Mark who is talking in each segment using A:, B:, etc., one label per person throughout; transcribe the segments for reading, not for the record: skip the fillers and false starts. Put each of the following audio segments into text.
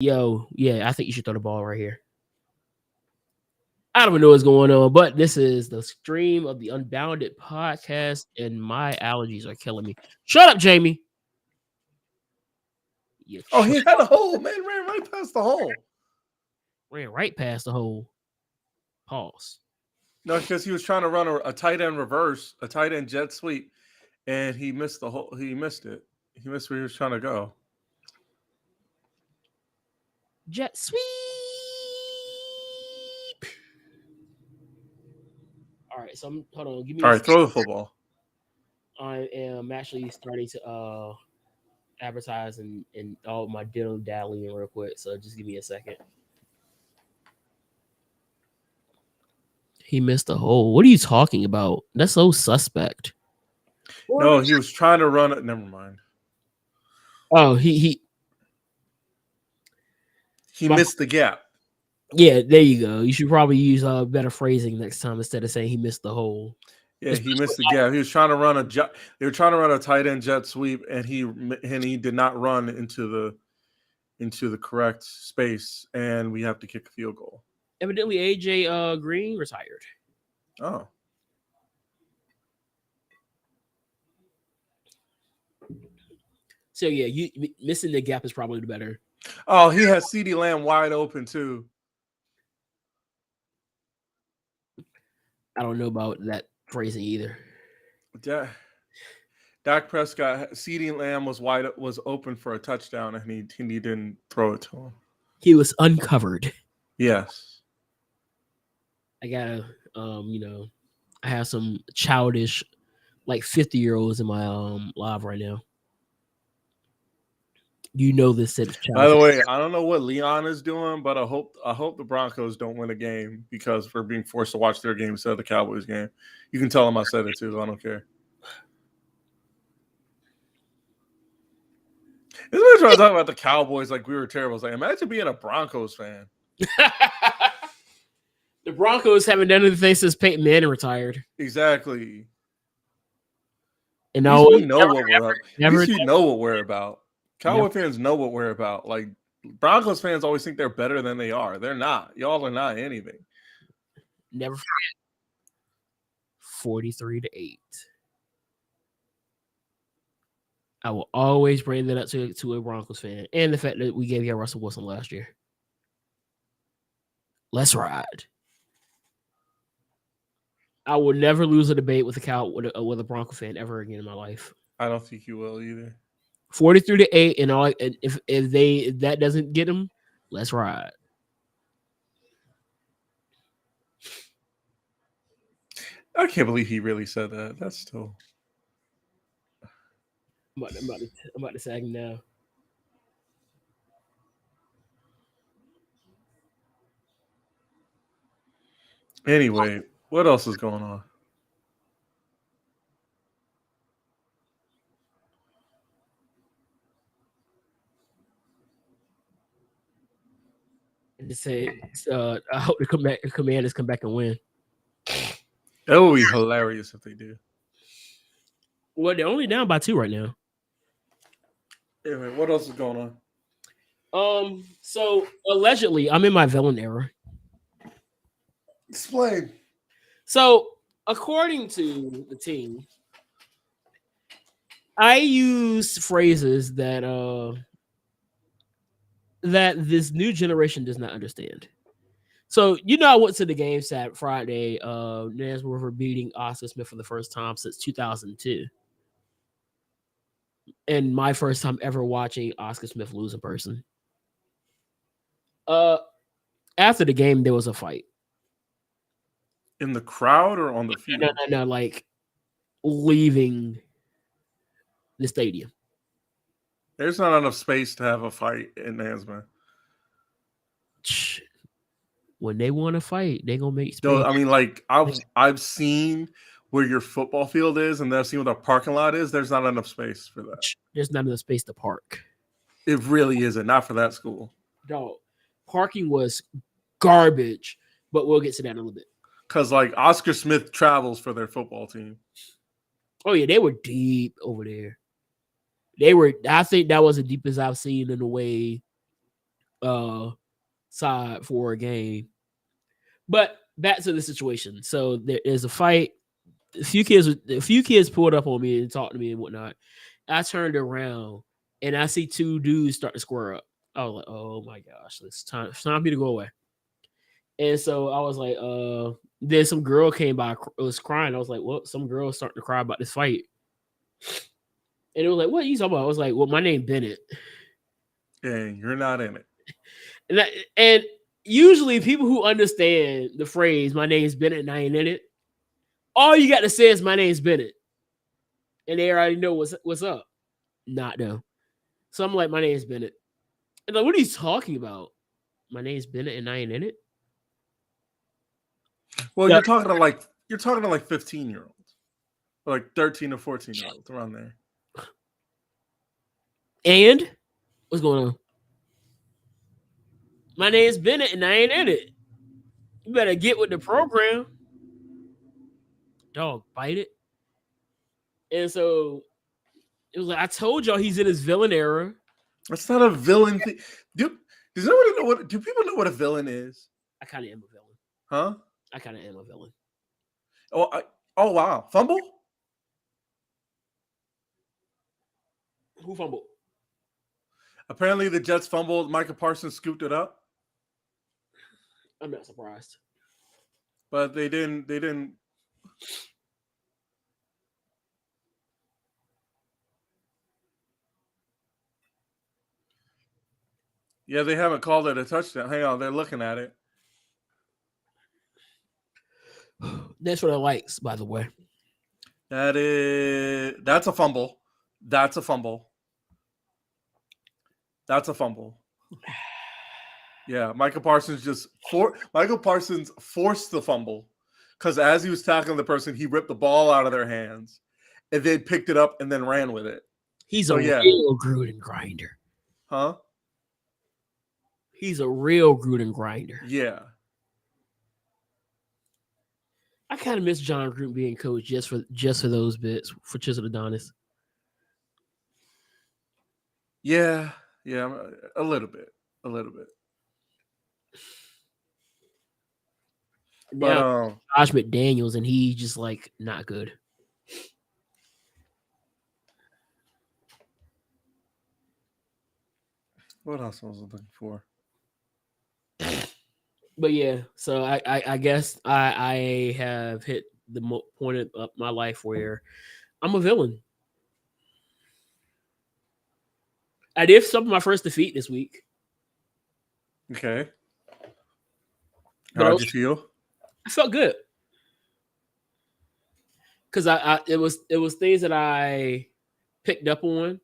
A: Yo, yeah, I think you should throw the ball right here. I don't even know what's going on, but this is the stream of the Unbounded podcast, and my allergies are killing me. Shut up, Jamie. You
B: Oh, he had a hole, man. Ran right past the hole.
A: ran right past the hole. Pause.
B: No, because he was trying to run a tight end reverse, a tight end jet sweep, and he missed the hole. He missed it. He missed where he was trying to go.
A: Jet sweep. All right, so hold on. Give me.
B: All right, throw the football.
A: I am actually starting to advertise and all my diddle daddling real quick. So just give me a second. He missed a hole. What are you talking about? That's so suspect.
B: No, he was trying to run it. Never mind.
A: Oh, he
B: missed the gap.
A: Yeah, there you go. You should probably use better phrasing next time instead of saying he missed the hole.
B: Yeah, he missed the gap. He was trying to run they were trying to run a tight end jet sweep, and he did not run into the correct space, and we have to kick a field goal.
A: Evidently, AJ Green retired.
B: Oh.
A: So yeah, you missing the gap is probably the better.
B: Oh, he has CeeDee Lamb wide open too.
A: I don't know about that phrasing either.
B: Dak Prescott, CeeDee Lamb was open for a touchdown, and he didn't throw it to him.
A: He was uncovered.
B: Yes.
A: I gotta, I have some childish, like 50-year-olds in my live right now. You know this set of
B: By the way, I don't know what Leon is doing, but I hope the Broncos don't win a game because we're being forced to watch their game instead of the Cowboys game. You can tell them I said it too. I don't care. This is what I'm talking about the Cowboys like we were terrible. It's like, imagine being a Broncos fan.
A: The Broncos haven't done anything since Peyton Manning retired.
B: Exactly.
A: And now
B: we know what we're about. Cowboy fans know what we're about. Like Broncos fans always think they're better than they are. They're not. Y'all are not anything.
A: Never forget. 43-8. I will always bring that up to a Broncos fan, and the fact that we gave you Russell Wilson last year. Let's ride. I will never lose a debate with a Bronco fan ever again in my life.
B: I don't think you will either.
A: 43-8, and all. If that doesn't get them, let's ride.
B: I can't believe he really said that. That's still.
A: I'm about to sag now.
B: Anyway, what else is going on?
A: And to say, I hope the Commanders come back and win.
B: That would be hilarious if they do.
A: Well, they're only down by 2 right now.
B: Anyway, what else is going on?
A: So allegedly, I'm in my villain era.
B: Explain.
A: So, according to the team, I use phrases that this new generation does not understand. So, I went to the game Friday, Nance River beating Oscar Smith for the first time since 2002. And my first time ever watching Oscar Smith lose in person. After the game, there was a fight.
B: In the crowd or on the field?
A: No, like leaving the stadium.
B: There's not enough space to have a fight in Nansman.
A: When they want to fight, they're gonna make space.
B: No, I mean, like I've seen where your football field is, and then I've seen what the parking lot is. There's not enough space for that.
A: There's not enough space to park.
B: It really isn't. Not for that school.
A: No, parking was garbage. But we'll get to that in a little bit.
B: Because like Oscar Smith travels for their football team.
A: Oh yeah, they were deep over there. I think that was the deepest I've seen in a way side for a game. But back to the situation. So there is a fight. A few kids pulled up on me and talked to me and whatnot. I turned around and I see two dudes start to square up. I was like, oh my gosh, it's time for me to go away. And so I was like, then some girl came by, was crying. I was like, well, some girl starting to cry about this fight. And it was like, what are you talking about? I was like, well, my name's Bennett.
B: Yeah, you're not in
A: And
B: it.
A: and usually people who understand the phrase, my name's Bennett and I ain't in it, all you got to say is my name's Bennett. And they already know what's up. Not though. So I'm like, my name's Bennett. And like, what are you talking about? My name's Bennett and I ain't in it.
B: Well, you're talking to like 15-year-olds, or like 13 or 14-year-olds around there.
A: And what's going on? My name's Bennett and I ain't in it. You better get with the program. Dog, bite it. And so it was like, I told y'all he's in his villain era.
B: That's not a villain thing. Does anybody know what? Do people know what a villain is?
A: I kind of am a villain.
B: Huh?
A: I kind of am a villain.
B: Oh wow! Fumble?
A: Who fumbled?
B: Apparently, the Jets fumbled. Micah Parsons scooped it up.
A: I'm not surprised.
B: But they didn't. Yeah, they haven't called it a touchdown. Hang on, they're looking at it.
A: That's what I likes, by the way.
B: That's a fumble. That's a fumble. Yeah, Michael Parsons forced the fumble because as he was tackling the person, he ripped the ball out of their hands and then picked it up and then ran with it.
A: He's real Gruden grinder.
B: Huh?
A: He's a real Gruden grinder.
B: Yeah.
A: I kind of miss John Gruden being coach just for those bits for Chisel Adonis.
B: Yeah, a little bit.
A: Now, Josh McDaniels, and he's just like not good.
B: What else was I looking for?
A: But yeah, so I guess I have hit the point of my life where I'm a villain. I did suffer my first defeat this week.
B: Okay. How did you feel?
A: I felt good. Because it was things that I picked up on,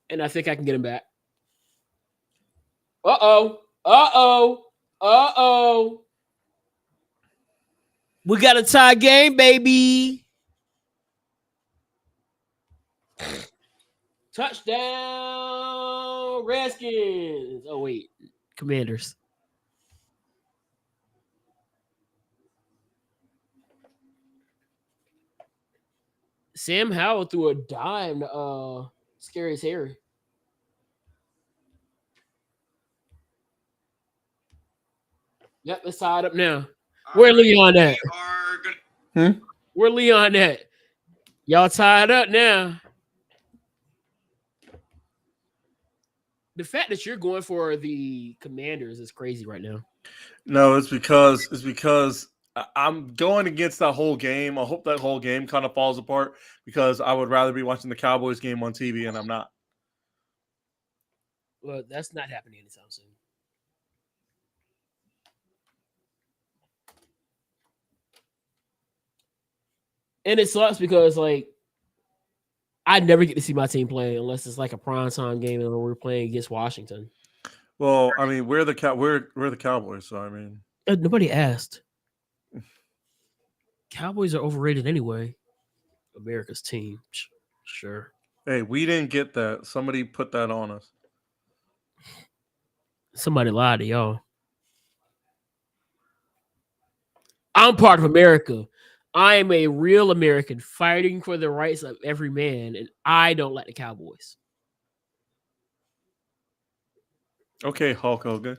A: and I think I can get them back. We got a tie game, baby. Touchdown, Redskins. Oh, wait. Commanders. Sam Howell threw a dime to Scary Harry. Yep, it's tied up now. Where Leon at? Where Leon at? Y'all tied up now. The fact that you're going for the Commanders is crazy right now.
B: No, it's because I'm going against that whole game. I hope that whole game kind of falls apart because I would rather be watching the Cowboys game on TV, and I'm not.
A: Well, that's not happening anytime soon. And it sucks because, like, I never get to see my team play unless it's like a primetime game and we're playing against Washington.
B: Well, I mean, we're the Cowboys, so I mean,
A: nobody asked. Cowboys are overrated anyway. America's team, sure.
B: Hey, we didn't get that. Somebody put that on us.
A: Somebody lied to y'all. I'm part of America. I am a real American fighting for the rights of every man, and I don't like the Cowboys.
B: Okay, Hulk Hogan.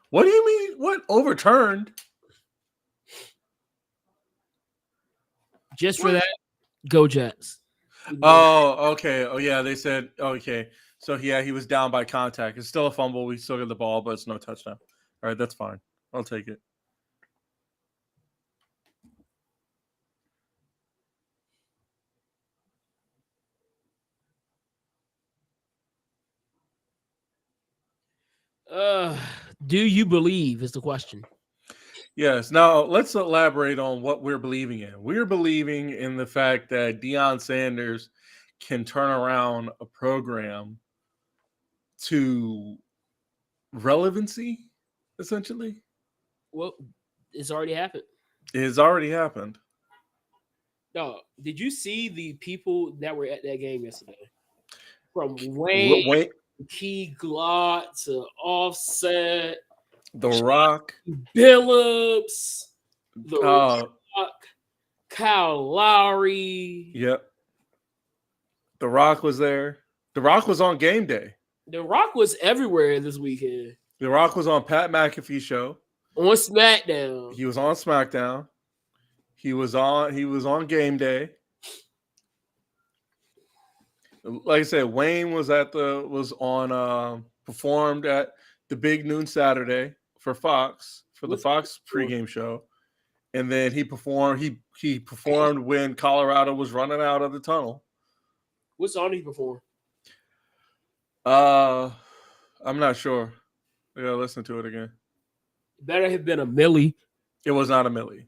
B: What do you mean? What overturned?
A: Just for
B: What?
A: that, go Jets.
B: Oh, okay. Oh, yeah. They said okay. So yeah, he was down by contact. It's still a fumble. We still get the ball, but it's no touchdown. All right, that's fine. I'll take it.
A: Do you believe is the question?
B: Yes. Now let's elaborate on what we're believing in. We're believing in the fact that Deion Sanders can turn around a program to relevancy, essentially.
A: Well, it's already happened.
B: It has already happened.
A: No, did you see the people that were at that game yesterday? From Wayne,
B: Wait,
A: Key Glott to Offset,
B: The Rock,
A: Billups, The
B: uh,
A: Rock, Kyle Lowry.
B: yep. The Rock was there. The Rock was on game day.
A: The Rock was everywhere this weekend.
B: The Rock was on Pat McAfee show.
A: On SmackDown.
B: He was on SmackDown. He was on game day. Like I said, Wayne was performed at the Big Noon Saturday for Fox for the Fox pregame show, and then he performed. He performed when Colorado was running out of the tunnel.
A: What song did he perform?
B: I'm not sure. I gotta listen to it again.
A: It better have been a Millie.
B: It was not a Millie.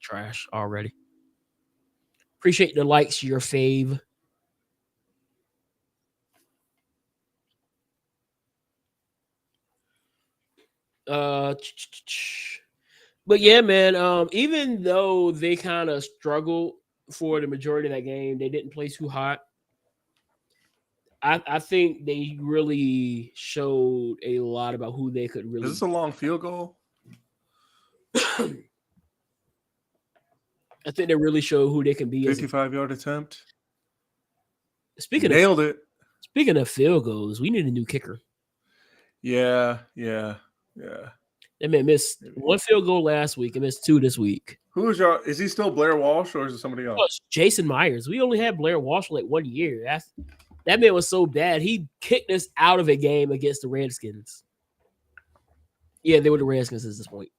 A: Trash already. Appreciate the likes, your fave. But yeah, man. Even though they kind of struggled for the majority of that game, they didn't play too hot. I think they really showed a lot about who they could really.
B: Is this a long field goal?
A: I think they really showed who they can be.
B: 55-yard attempt.
A: Nailed
B: it.
A: Speaking of field goals, we need a new kicker.
B: Yeah.
A: That man missed one field goal last week and missed 2 this week.
B: Who is y'all? Is he still Blair Walsh or is it somebody else?
A: Jason Myers. We only had Blair Walsh for like 1 year. That man was so bad. He kicked us out of a game against the Redskins. Yeah, they were the Redskins at this point.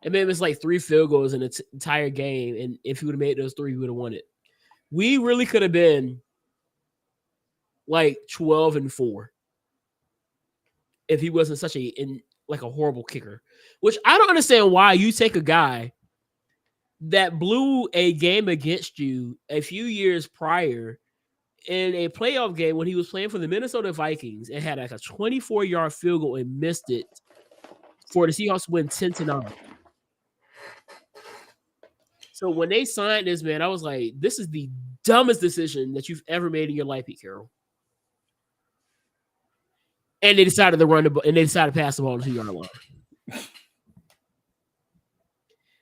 A: That man missed like 3 field goals in the entire game, and if he would have made those 3, he would have won it. We really could have been like 12-4 if he wasn't such a horrible kicker. Which I don't understand why you take a guy that blew a game against you a few years prior in a playoff game when he was playing for the Minnesota Vikings and had like a 24-yard field goal and missed it for the Seahawks to win 10-9. So when they signed this, man, I was like, this is the dumbest decision that you've ever made in your life, Pete Carroll. And they decided to run the ball, and they decided to pass the ball on the 2-yard line.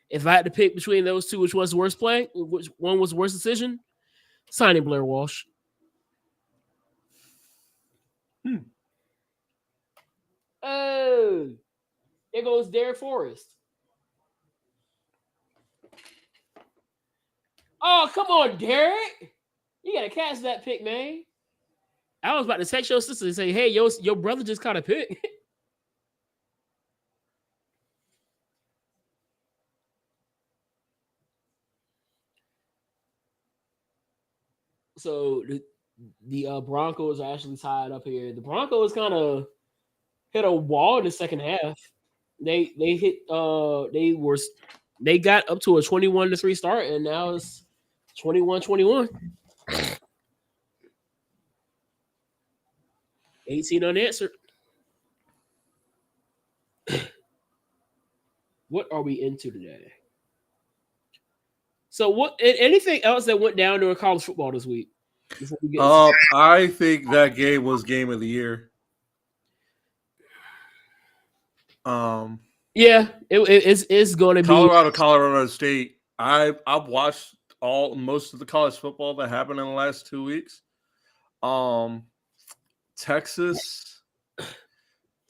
A: If I had to pick between those two, which was the worst play, which one was the worst decision, signing Blair Walsh. Oh, there goes Derek Forrest. Oh, come on, Derek. You got to catch that pick, man. I was about to text your sister and say, hey, your brother just caught a pick. So the Broncos are actually tied up here. The Broncos kind of hit a wall in the second half. They got up to a 21-3 start, and now it's 21-21. 18 unanswered. What are we into today? So what? Anything else that went down during college football this week?
B: I think that game was game of the year.
A: Yeah, it's going to be
B: Colorado State. I've watched most of the college football that happened in the last 2 weeks. Texas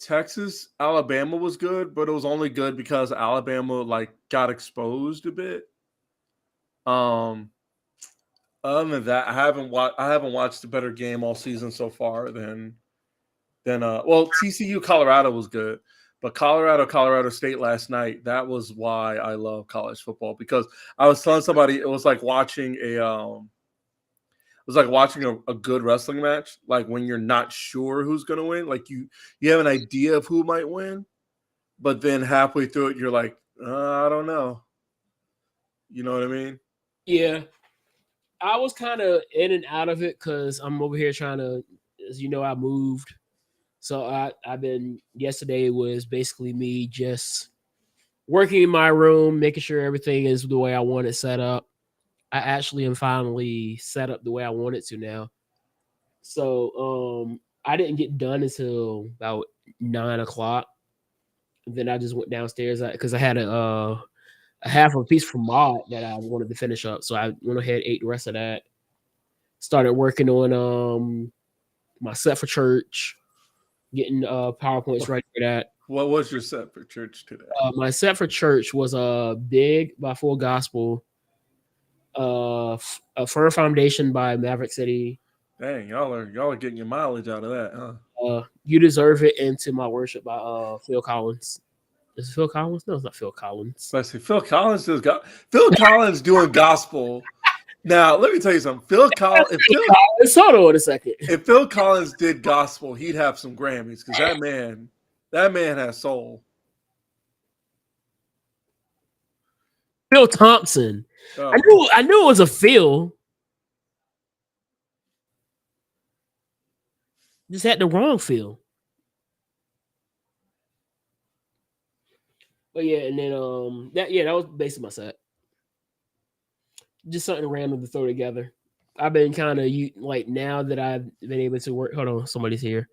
B: Texas, Alabama was good, but it was only good because Alabama like got exposed a bit. Other than that, I haven't watched a better game all season so far than well, TCU Colorado was good, but Colorado State last night, that was why I love college football, because I was telling somebody it was like watching a good wrestling match, like when you're not sure who's going to win, like you have an idea of who might win, but then halfway through it you're like, I don't know. You know what I mean?
A: Yeah. I was kind of in and out of it because I'm over here trying to, as you know, I moved. So I've been, yesterday was basically me just working in my room, making sure everything is the way I want it set up. I actually am finally set up the way I want it to now. So I didn't get done until about 9 o'clock. Then I just went downstairs because I had a half a piece from Mod that I wanted to finish up. So I went ahead, ate the rest of that. Started working on my set for church, getting PowerPoints ready for that.
B: What was your set for church today?
A: My set for church was Big by Full Gospel, a Firm Foundation by Maverick City.
B: Dang, y'all are getting your mileage out of that, huh?
A: You Deserve It, Into My Worship by Phil Collins. Is it Phil Collins? No, it's not Phil Collins.
B: Let's see. Phil Collins doing gospel. Now, let me tell you something. Hold
A: on a second.
B: If Phil Collins did gospel, he'd have some Grammys, because that man has soul.
A: Phil Thompson. Oh. I knew it was a Phil. Just had the wrong Phil. But yeah, and then that was basically my set. Just something random to throw together. I've been kind of like, now that I've been able to work. Hold on, somebody's here.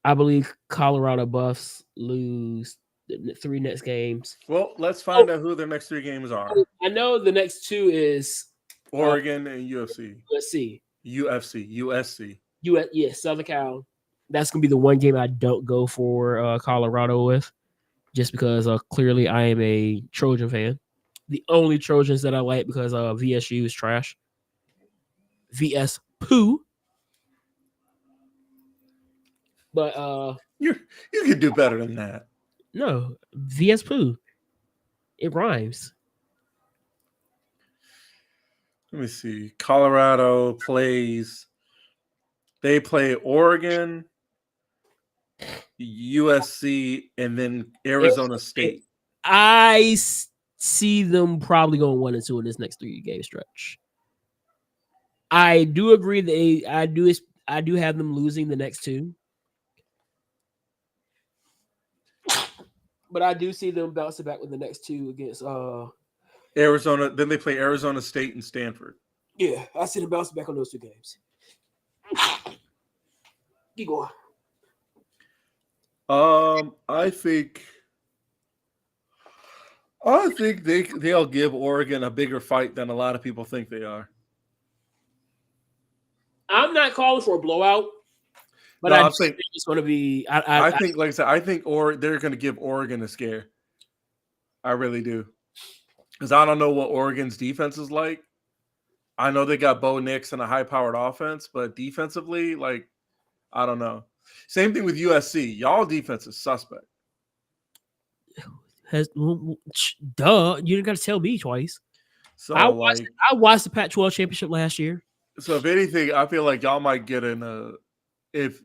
A: I believe Colorado Buffs lose the 3 next games.
B: Well, let's find out who their next 3 games are.
A: I know the next 2 is
B: Oregon and UFC.
A: USC. Southern Cal. That's gonna be the one game I don't go for Colorado with, just because clearly I am a Trojan fan. The only Trojans that I like, because VSU is trash. VS poo. But
B: you could do better than that.
A: No, VS poo. It rhymes.
B: Let me see. Colorado plays. They play Oregon, USC, and then Arizona State.
A: I see them probably going 1-2 in this next 3-game stretch. I do agree I do have them losing the next 2. But I do see them bouncing back with the next 2 against
B: Arizona. Then they play Arizona State and Stanford.
A: Yeah, I see them bouncing back on those 2 games. Keep going.
B: I think they'll give Oregon a bigger fight than a lot of people think they are.
A: I'm not calling for a blowout, but
B: no,
A: I think it's going to be.
B: I think, like I said, they're going to give Oregon a scare. I really do, because I don't know what Oregon's defense is like. I know they got Bo Nix and a high-powered offense, but defensively, like, I don't know. Same thing with USC. Y'all defense is suspect.
A: Duh, you didn't got to tell me twice. So I watched the Pac-12 championship last year.
B: So if anything, I feel like y'all might get in a. If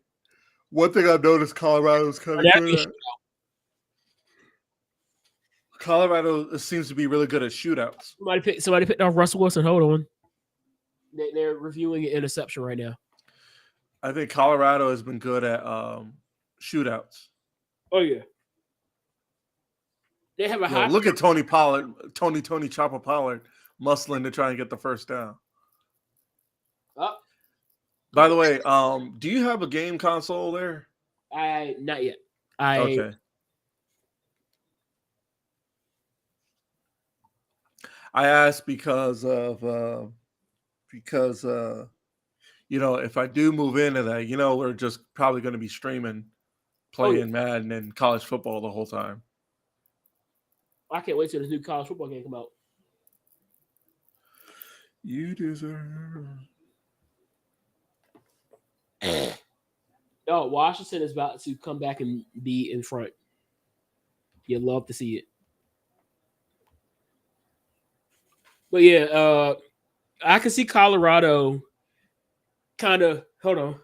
B: one thing I've noticed, Colorado's kind of good at. Colorado seems to be really good at shootouts.
A: Somebody picked off Russell Wilson. Hold on. They're reviewing an interception right now.
B: I think Colorado has been good at shootouts.
A: Oh yeah. They have a high.
B: Look at Tony Chopper Pollard muscling to try and get the first down. By the way, do you have a game console there?
A: Not yet.
B: Okay. I asked because if I do move into that, we're just probably going to be streaming playing Madden and college football the whole time.
A: I can't wait till this new college football game come out.
B: You deserve.
A: Oh, Washington is about to come back and be in front. You'd love to see it. But yeah, I can see Colorado kind of. Hold on.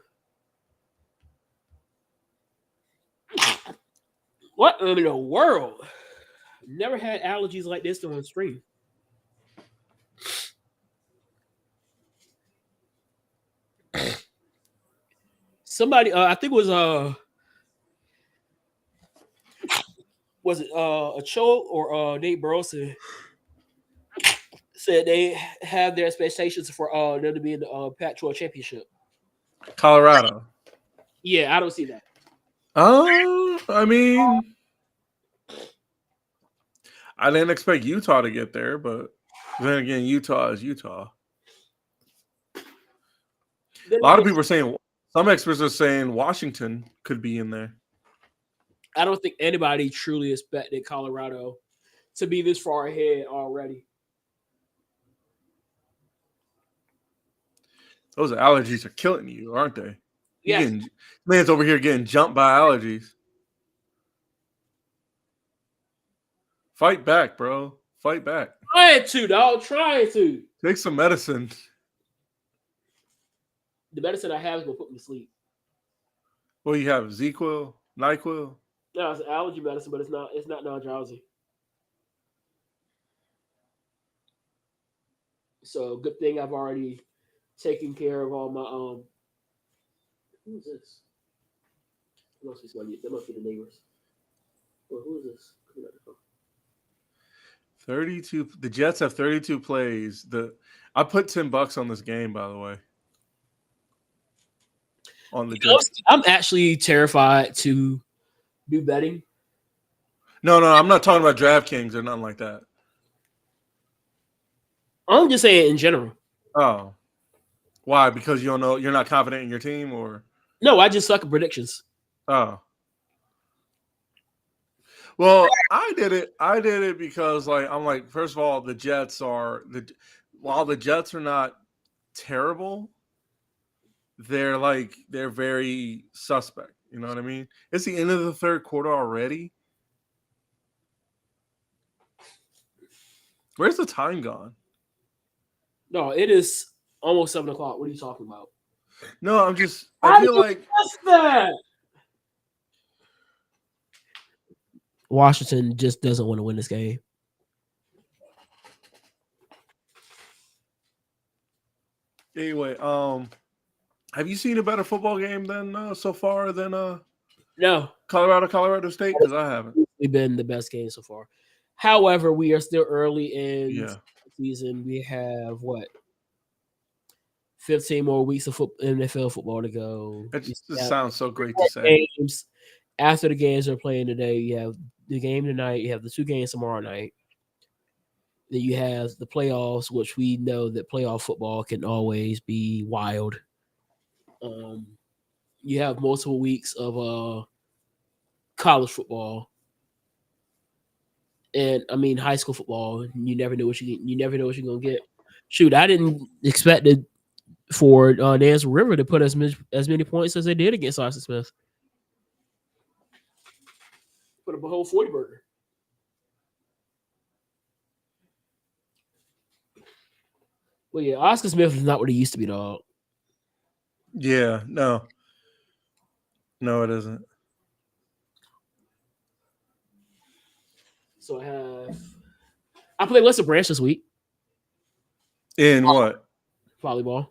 A: What in the world? Never had allergies like this on stream. Somebody, I think it was it a Cho or Nate Burleson said they have their expectations for them to be in the Pac-12 championship.
B: Colorado.
A: Yeah, I don't see that.
B: I mean, I didn't expect Utah to get there, but then again, Utah is Utah. A lot of people are saying, some experts are saying Washington could be in there.
A: I don't think anybody truly expected Colorado to be this far ahead already.
B: Those allergies are killing you, aren't they?
A: Yeah,
B: man's over here getting jumped by allergies. Fight back, bro. Fight back.
A: Trying to, dog. Trying to.
B: Take some medicine.
A: The medicine I have is gonna put me to sleep.
B: Well, you have ZQuil, NyQuil.
A: No, it's allergy medicine, but it's not non-drowsy. So good thing I've already taken care of all my who is this? That must be somebody. That must be the neighbors. Well, who is this?
B: 32. The Jets have 32 plays. I put $10 on this game, by the way. On the Jets.
A: I'm actually terrified to do betting.
B: No, I'm not talking about DraftKings or nothing like that.
A: I'm just saying in general.
B: Oh. Why? Because you don't know, you're not confident in your team, or?
A: No, I just suck at predictions.
B: Oh. Well, I did it because I'm like, first of all, the Jets while the Jets are not terrible, they're very suspect. You know what I mean? It's the end of the third quarter already. Where's the time gone?
A: No, it is almost 7:00. What are you talking about?
B: No, I feel like
A: that. Washington just doesn't want to win this game.
B: Anyway, have you seen a better football game than so far than
A: no
B: Colorado State? Because I haven't.
A: It's been the best game so far. However, we are still early in the season. We have 15 more weeks of NFL football to go.
B: It just sounds so great to say.
A: Games. After the games are playing today, you have the game tonight. You have the 2 games tomorrow night. Then you have the playoffs, which we know that playoff football can always be wild. You have multiple weeks of college football, and I mean high school football. You never know what you never know what you're gonna get. Shoot, I didn't expect it for Nance River to put as many points as they did against Austin Smith. Put up a whole 40 burger. Well, yeah, Oscar Smith is not what he used to be, dog.
B: Yeah, no, it isn't.
A: So I played Western Branch this week.
B: In what?
A: Volleyball.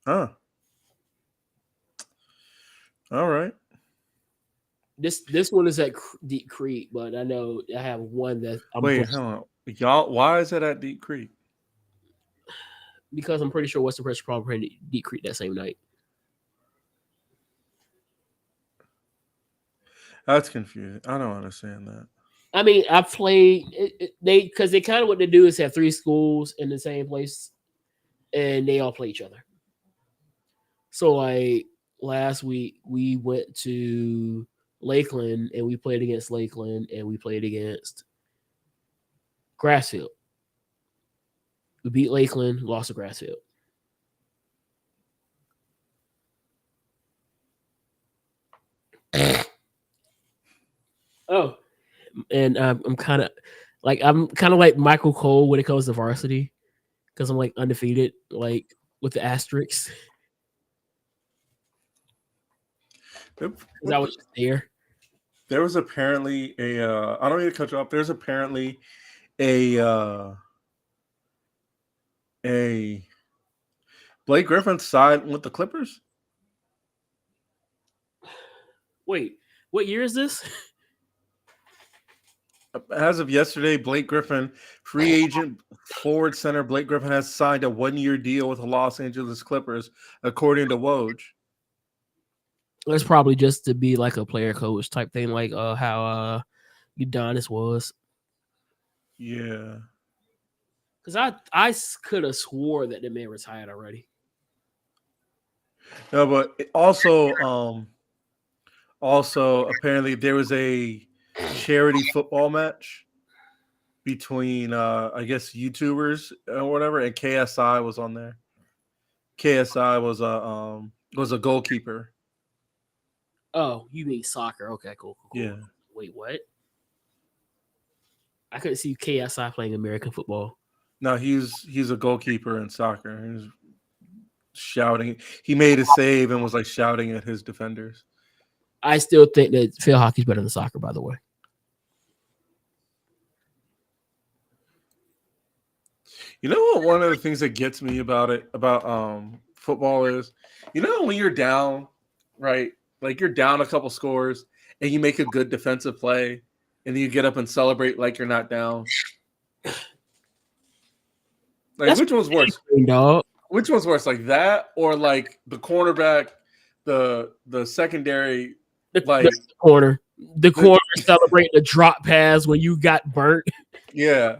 B: Huh. All right.
A: This one is at Deep Creek, but I know I have one that I'm
B: hold on. Y'all, why is it at Deep Creek?
A: Because I'm pretty sure Western Branch probably played Deep Creek that same night.
B: That's confusing. I don't understand that.
A: I mean, I played because they kind of what they do is have 3 schools in the same place, and they all play each other. So last week we went to Lakeland, and we played against Lakeland, and we played against Grassfield. We beat Lakeland, lost to Grassfield. Oh, and I'm kind of like Michael Cole when it comes to varsity because I'm like undefeated, like with the asterisks. Because I was just there.
B: There was apparently I don't need to cut you off. There's apparently a Blake Griffin side with the Clippers.
A: Wait, what year is this?
B: As of yesterday, Blake Griffin, free agent forward center Blake Griffin has signed a 1-year deal with the Los Angeles Clippers, according to Woj.
A: It's probably just to be like a player coach type thing, like how Udonis was.
B: Yeah,
A: because I could have swore that the man retired already.
B: no, but also apparently there was a charity football match between I guess YouTubers or whatever, and KSI was on there. KSI was a goalkeeper.
A: Oh, you mean soccer? Okay, cool.
B: Yeah.
A: Wait, what? I couldn't see KSI playing American football.
B: No, he's a goalkeeper in soccer. He was shouting. He made a save and was like shouting at his defenders.
A: I still think that field hockey's better than soccer, by the way.
B: You know what? One of the things that gets me about football is, when you're down, right? Like you're down a couple scores and you make a good defensive play, and then you get up and celebrate like you're not down. Like which one's worse?
A: Dog.
B: Which one's worse, like that or like the cornerback, the secondary,
A: the corner celebrating the drop pass when you got burnt.
B: Yeah.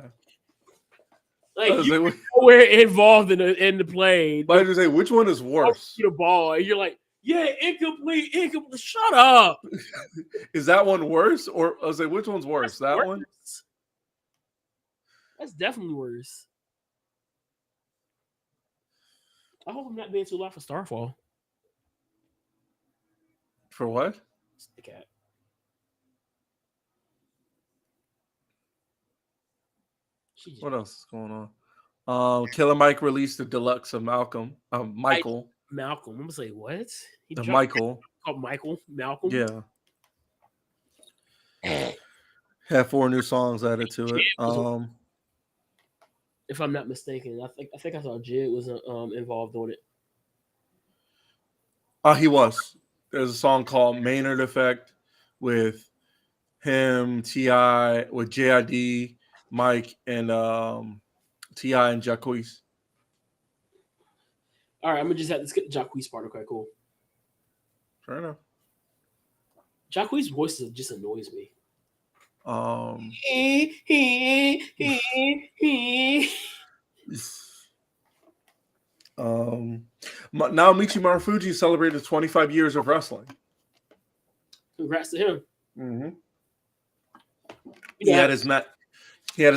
A: Like you're nowhere involved in the play.
B: But I just say, which one is worse?
A: The ball, and you're like, yeah, incomplete. Shut up.
B: Is that one worse, or I was like, which one's worse? That one?
A: That's definitely worse. I hope I'm not being too loud for Starfall.
B: For what?
A: The cat.
B: What else is going on? Killer Mike released the deluxe of Michael.
A: Malcolm. I'm gonna say what?
B: Michael.
A: Called Michael. Malcolm.
B: Yeah. Had 4 new songs added to it.
A: If I'm not mistaken, I think I saw Jid was involved on it.
B: He was. There's a song called Maynard Effect with him, T.I., with JID, Mike, and T.I. and Jacquees.
A: All right, I'm gonna just have to skip the Jacquees part. Okay, cool.
B: Fair enough.
A: Jacquees' voice just annoys me.
B: Now Michi Marufuji celebrated 25 years of wrestling.
A: Congrats to him.
B: Mm-hmm. He had his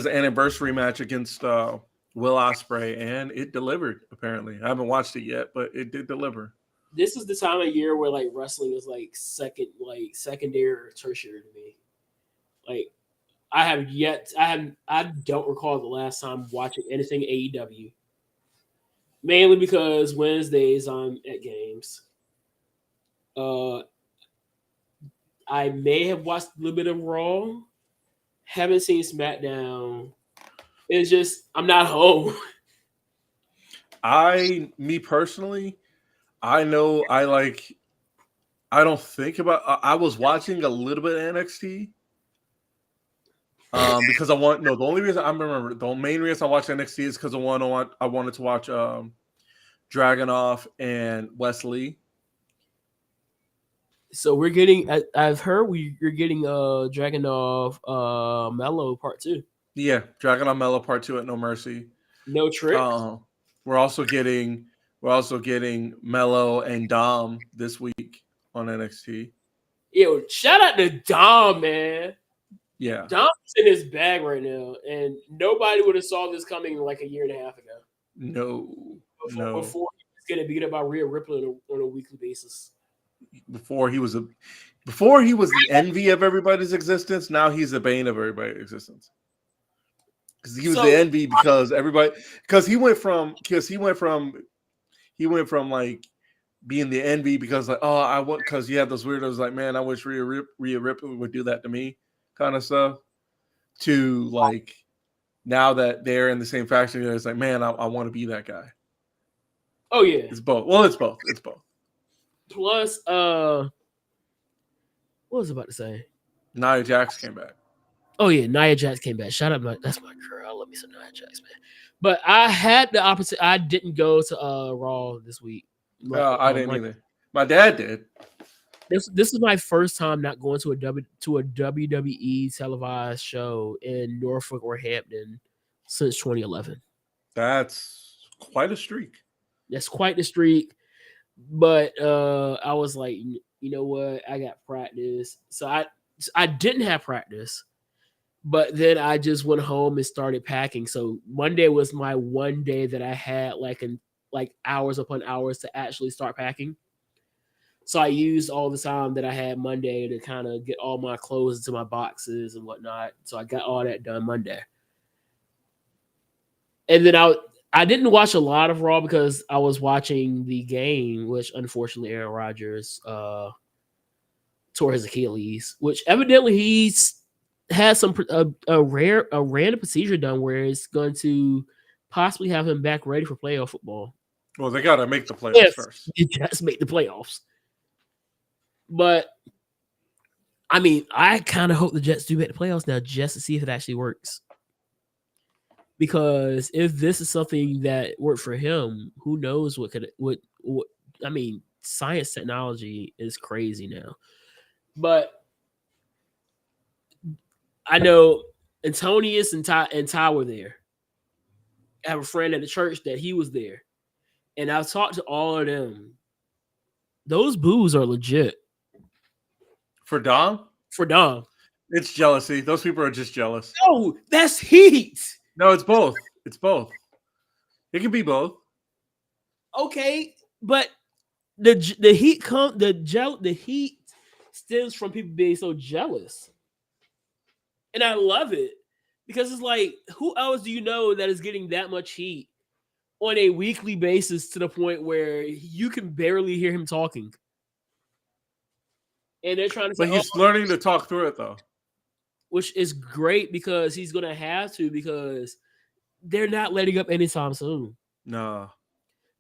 B: anniversary match against Will Ospreay, and it delivered. Apparently, I haven't watched it yet, but it did deliver.
A: This is the time of year where like wrestling is like secondary or tertiary to me. Like I don't recall the last time watching anything AEW. Mainly because Wednesdays I'm at games. I may have watched a little bit of Raw. Haven't seen SmackDown. It's just I'm not home.
B: Me personally, I know I don't think about. I was watching a little bit of NXT. Because the main reason I watched NXT is because I wanted to watch Dragunov and Wesley.
A: So we're getting. I've heard you're getting Dragunov Mello Part 2.
B: Yeah, Dragunov Mello Part 2 at No Mercy.
A: No trick.
B: We're also getting Mello and Dom this week on NXT.
A: Yo, shout out to Dom, man.
B: Yeah.
A: Dom's in his bag right now, and nobody would have saw this coming like a year and a half ago.
B: No.
A: Before he was getting beat up by Rhea Ripley on a weekly basis.
B: Before he was the envy of everybody's existence. Now he's the bane of everybody's existence. Because he was the envy because he went from like being the envy because like, oh, I want, because you have those weirdos like, man, I wish Rhea Ripley would do that to me kind of stuff, to like now that they're in the same faction, it's like, man, I want to be that guy.
A: Oh yeah,
B: it's both. Well, it's both.
A: Plus, what was I about to say?
B: Nia Jax came back.
A: Oh yeah, Nia Jax came back. Shout out, that's my girl. I love me some Nia Jax, man. But I had the opposite. I didn't go to Raw this week.
B: I didn't either. My dad did.
A: This is my first time not going to a WWE televised show in Norfolk or Hampton since 2011.
B: That's quite a streak.
A: That's quite the streak. But I was like, you know what? I got practice. So I didn't have practice. But then I just went home and started packing. So Monday was my one day that I had like hours upon hours to actually start packing. So I used all the time that I had Monday to kind of get all my clothes into my boxes and whatnot. So I got all that done Monday. And then I didn't watch a lot of Raw because I was watching the game, which unfortunately Aaron Rodgers tore his Achilles, which evidently he's had a random procedure done where it's going to possibly have him back ready for playoff football.
B: Well, they got to make the playoffs first.
A: You just make the playoffs. But, I mean, I kind of hope the Jets do make the playoffs now just to see if it actually works. Because if this is something that worked for him, who knows what I mean, science technology is crazy now. But I know Antonius and Ty were there. I have a friend at the church that he was there. And I've talked to all of them. Those boos are legit.
B: For Dom?
A: For Dom.
B: It's jealousy. Those people are just jealous.
A: No, that's heat.
B: No, it's both. It's both. It can be both.
A: Okay, but the heat stems from people being so jealous. And I love it because it's like, who else do you know that is getting that much heat on a weekly basis to the point where you can barely hear him talking? And they're trying to say,
B: but he's learning to talk through it, though.
A: Which is great because he's going to have to, because they're not letting up anytime soon.
B: No.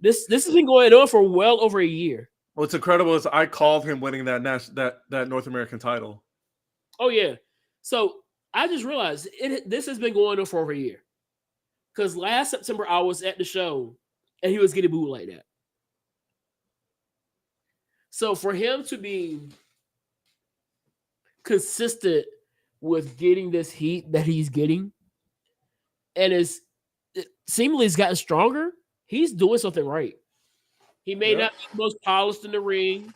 A: This has been going on for well over a year.
B: What's incredible is I called him winning that North American title.
A: Oh, yeah. So I just realized this has been going on for over a year. Because last September, I was at the show and he was getting booed like that. So for him to be consistent with getting this heat that he's getting, and seemingly he's gotten stronger, he's doing something right. He may not be the most polished in the ring.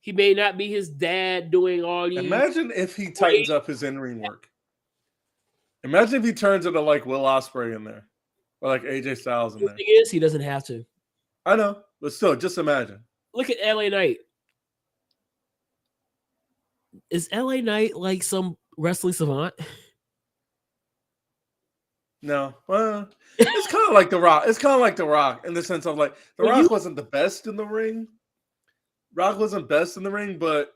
A: He may not be his dad doing all these.
B: Imagine if he tightens up his in-ring work. Imagine if he turns into like Will Ospreay in there, or like AJ Styles in there.
A: The thing is, he doesn't have to.
B: I know, but still, just imagine.
A: Look at LA Knight. Is LA Knight like some wrestling savant?
B: No. Well, it's kind of like The Rock. It's kind of like The Rock in the sense of like The Rock wasn't the best in the ring. Rock wasn't best in the ring, but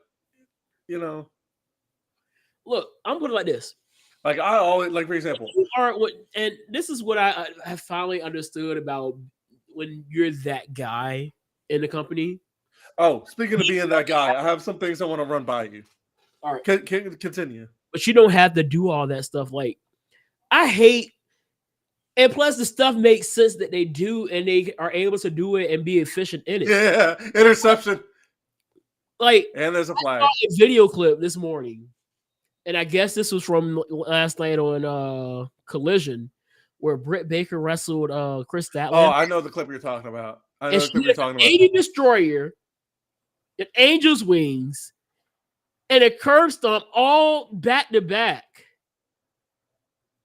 B: you know.
A: Look, I'm putting it like this.
B: Like I always, like for example,
A: and this is what I have finally understood about when you're that guy in the company.
B: Oh, speaking of being that guy, I have some things I want to run by you.
A: All right,
B: continue.
A: But you don't have to do all that stuff. Like, I hate, and plus the stuff makes sense that they do, and they are able to do it and be efficient in it.
B: Yeah, interception.
A: Like,
B: and there's a flag.
A: I saw a video clip this morning, and I guess this was from last night on Collision, where Britt Baker wrestled Chris Statlander.
B: Oh, I know the clip you're talking about.
A: Destroyer, an Angel's wings, and a curb stomp all back to back.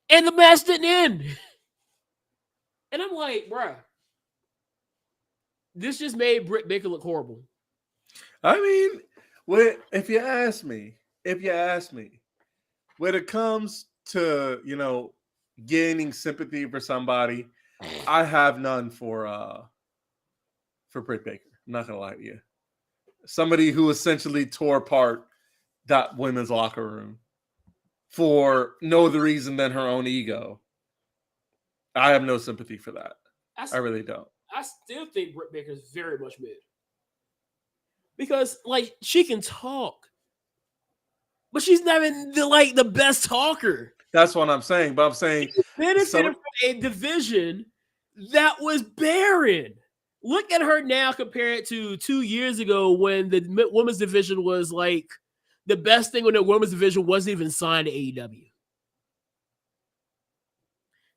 A: And the match didn't end. And I'm like, bruh, this just made Britt Baker look horrible.
B: I mean, if you ask me, when it comes to, gaining sympathy for somebody, I have none for Britt Baker. I'm not gonna lie to you. Somebody who essentially tore apart that women's locker room for no other reason than her own ego. I have no sympathy for that. I really don't.
A: I still think Britt Baker is very much mid. Because, like, she can talk. But she's not even the best talker.
B: That's what I'm saying. But I'm saying
A: she benefited from a division that was barren. Look at her now compared to 2 years ago when the women's division was like the best thing when the women's division wasn't even signed to AEW.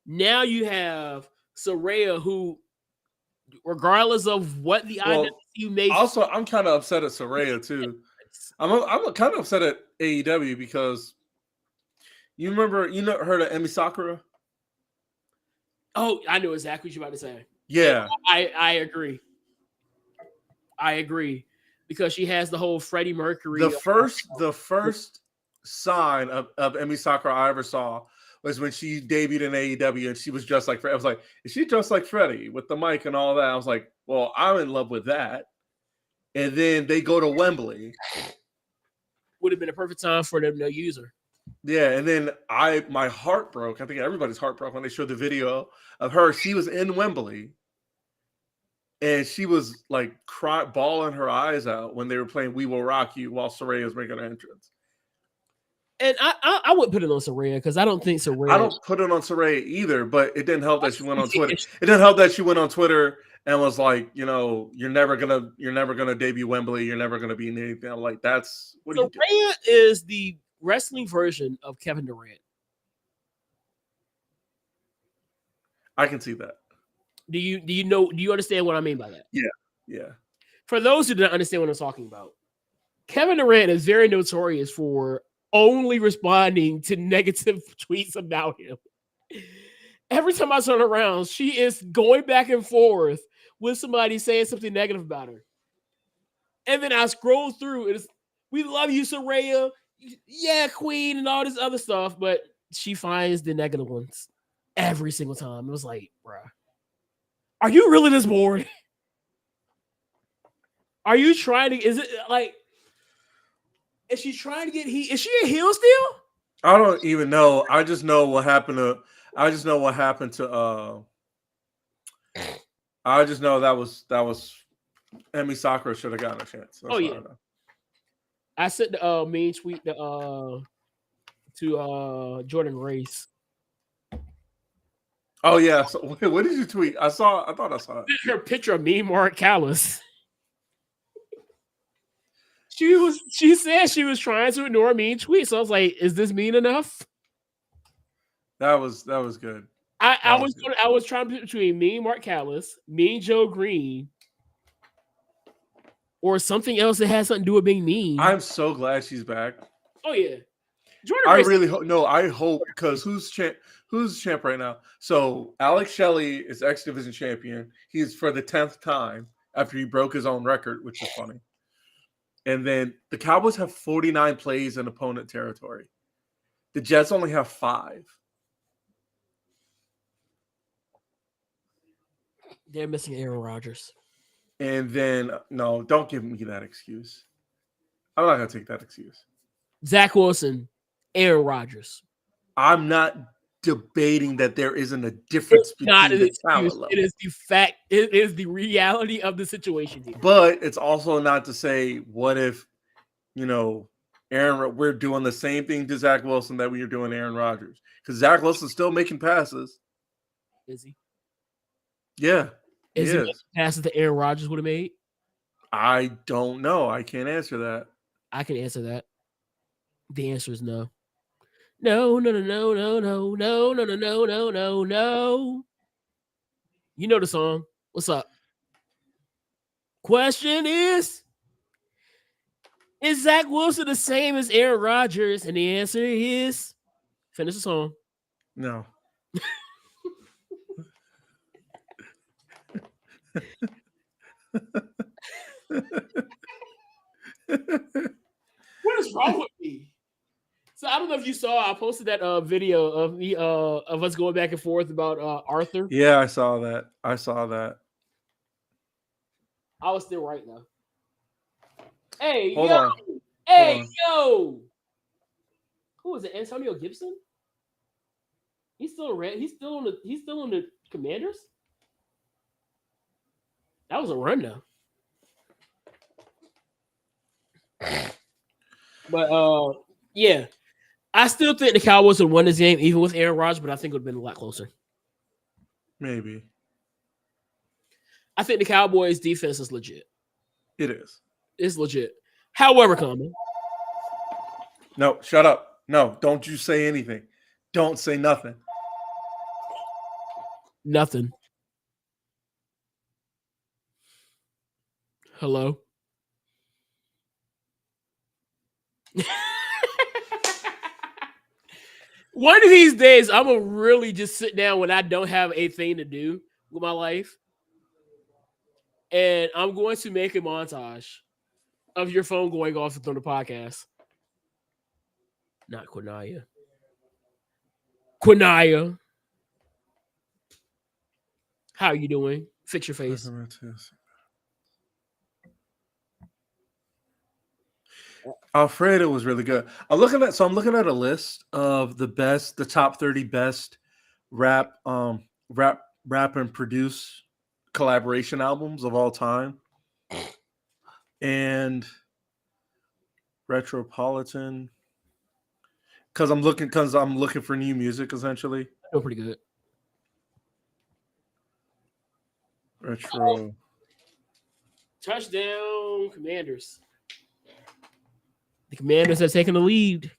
A: Now you have Saraya, who, regardless of what the IWC made.
B: Also, I'm kind of upset at Saraya too. I'm kind of upset at AEW because you remember, heard of Emi Sakura?
A: Oh, I know exactly what you're about to say.
B: Yeah.
A: I agree. I agree. Because she has the whole Freddie Mercury.
B: The first sign of Emi Sakura I ever saw was when she debuted in AEW and she was dressed like Freddie. I was like, is she dressed like Freddie with the mic and all that? I was like, well, I'm in love with that. And then they go to Wembley.
A: Would have been a perfect time for them to use her.
B: Yeah, and then my heart broke. I think everybody's heart broke when they showed the video of her. She was in Wembley, and she was like bawling her eyes out when they were playing "We Will Rock You" while Saraya was making her entrance.
A: And I wouldn't put it on Saraya because I don't think Saraya.
B: I don't put it on Saraya either, but it didn't help that she went on Twitter. It didn't help that she went on Twitter and was like, you're never gonna debut Wembley. You're never gonna be in anything. I'm like, that's what
A: Saraya is the wrestling version of Kevin Durant.
B: I can see that.
A: Do you understand what I mean by that?
B: Yeah.
A: For those who don't understand what I'm talking about, Kevin Durant is very notorious for only responding to negative tweets about him. Every time I turn around, she is going back and forth with somebody saying something negative about her. And then I scroll through, and it's, we love you, Saraya. Yeah, queen, and all this other stuff. But she finds the negative ones every single time. It was like, bruh, are you really this bored? Are you trying to, is it like, is she trying to get heat? Is she a heel still?
B: I don't even know. I just know what happened to I just know that was Emi Sakura should have gotten a chance. That's
A: I sent the mean tweet to Jordan Grace.
B: Oh yeah. So, what did you tweet? I thought I saw it.
A: Her picture of me, Mark Callis. She said she was trying to ignore mean tweets. So I was like, is this mean enough?
B: That was good.
A: I was trying to pick between me, Mark Callis, me, Joe Green, or something else that has something to do with being mean.
B: I'm so glad she's back.
A: Oh yeah.
B: I really hope. No, I hope, because who's champ right now? So Alex Shelley is X Division champion. He's for the 10th time after he broke his own record, which is funny. And then the Cowboys have 49 plays in opponent territory. The Jets only have 5.
A: They're missing Aaron Rodgers.
B: And then, no, don't give me that excuse. I'm not going to take that excuse.
A: Zach Wilson, Aaron Rodgers.
B: I'm not debating that there isn't a difference between the talent level.
A: It is the fact. It is the reality of the situation here.
B: But it's also not to say, what if, we're doing the same thing to Zach Wilson that we are doing to Aaron Rodgers? Because Zach Wilson's still making passes.
A: Is he?
B: Yeah.
A: Is he making passes that Aaron Rodgers would have made?
B: I don't know. I can't answer that.
A: I can answer that. The answer is no. No. You know the song. What's up? Question is Is Zach Wilson the same as Aaron Rodgers? And the answer is finish the song.
B: No.
A: What is wrong with me? So I don't know if you saw. I posted that video of me of us going back and forth about Arthur.
B: Yeah, I saw that. I saw that.
A: I was still right though. Hey
B: Hold
A: yo,
B: on.
A: hey
B: on.
A: yo. Who is it? Antonio Gibson? He's still red. He's still on the Commanders. That was a run though. But yeah. I still think the Cowboys would win this game, even with Aaron Rodgers, but I think it would have been a lot closer.
B: Maybe.
A: I think the Cowboys' defense is legit.
B: It is.
A: It's legit. However, Common.
B: No, shut up. No, don't you say anything. Don't say nothing.
A: Nothing. Hello? One of these days, I'm going to really just sit down when I don't have a thing to do with my life. And I'm going to make a montage of your phone going off on the podcast. Not Quinaya. Quinaya. How are you doing? Fix your face.
B: Alfredo was really good. I'm looking at a list of the top 30 best rap and produce collaboration albums of all time. And Retropolitan. Because I'm looking for new music essentially.
A: Oh, pretty good.
B: Retro.
A: Touchdown, Commanders. The Commanders have taken the lead.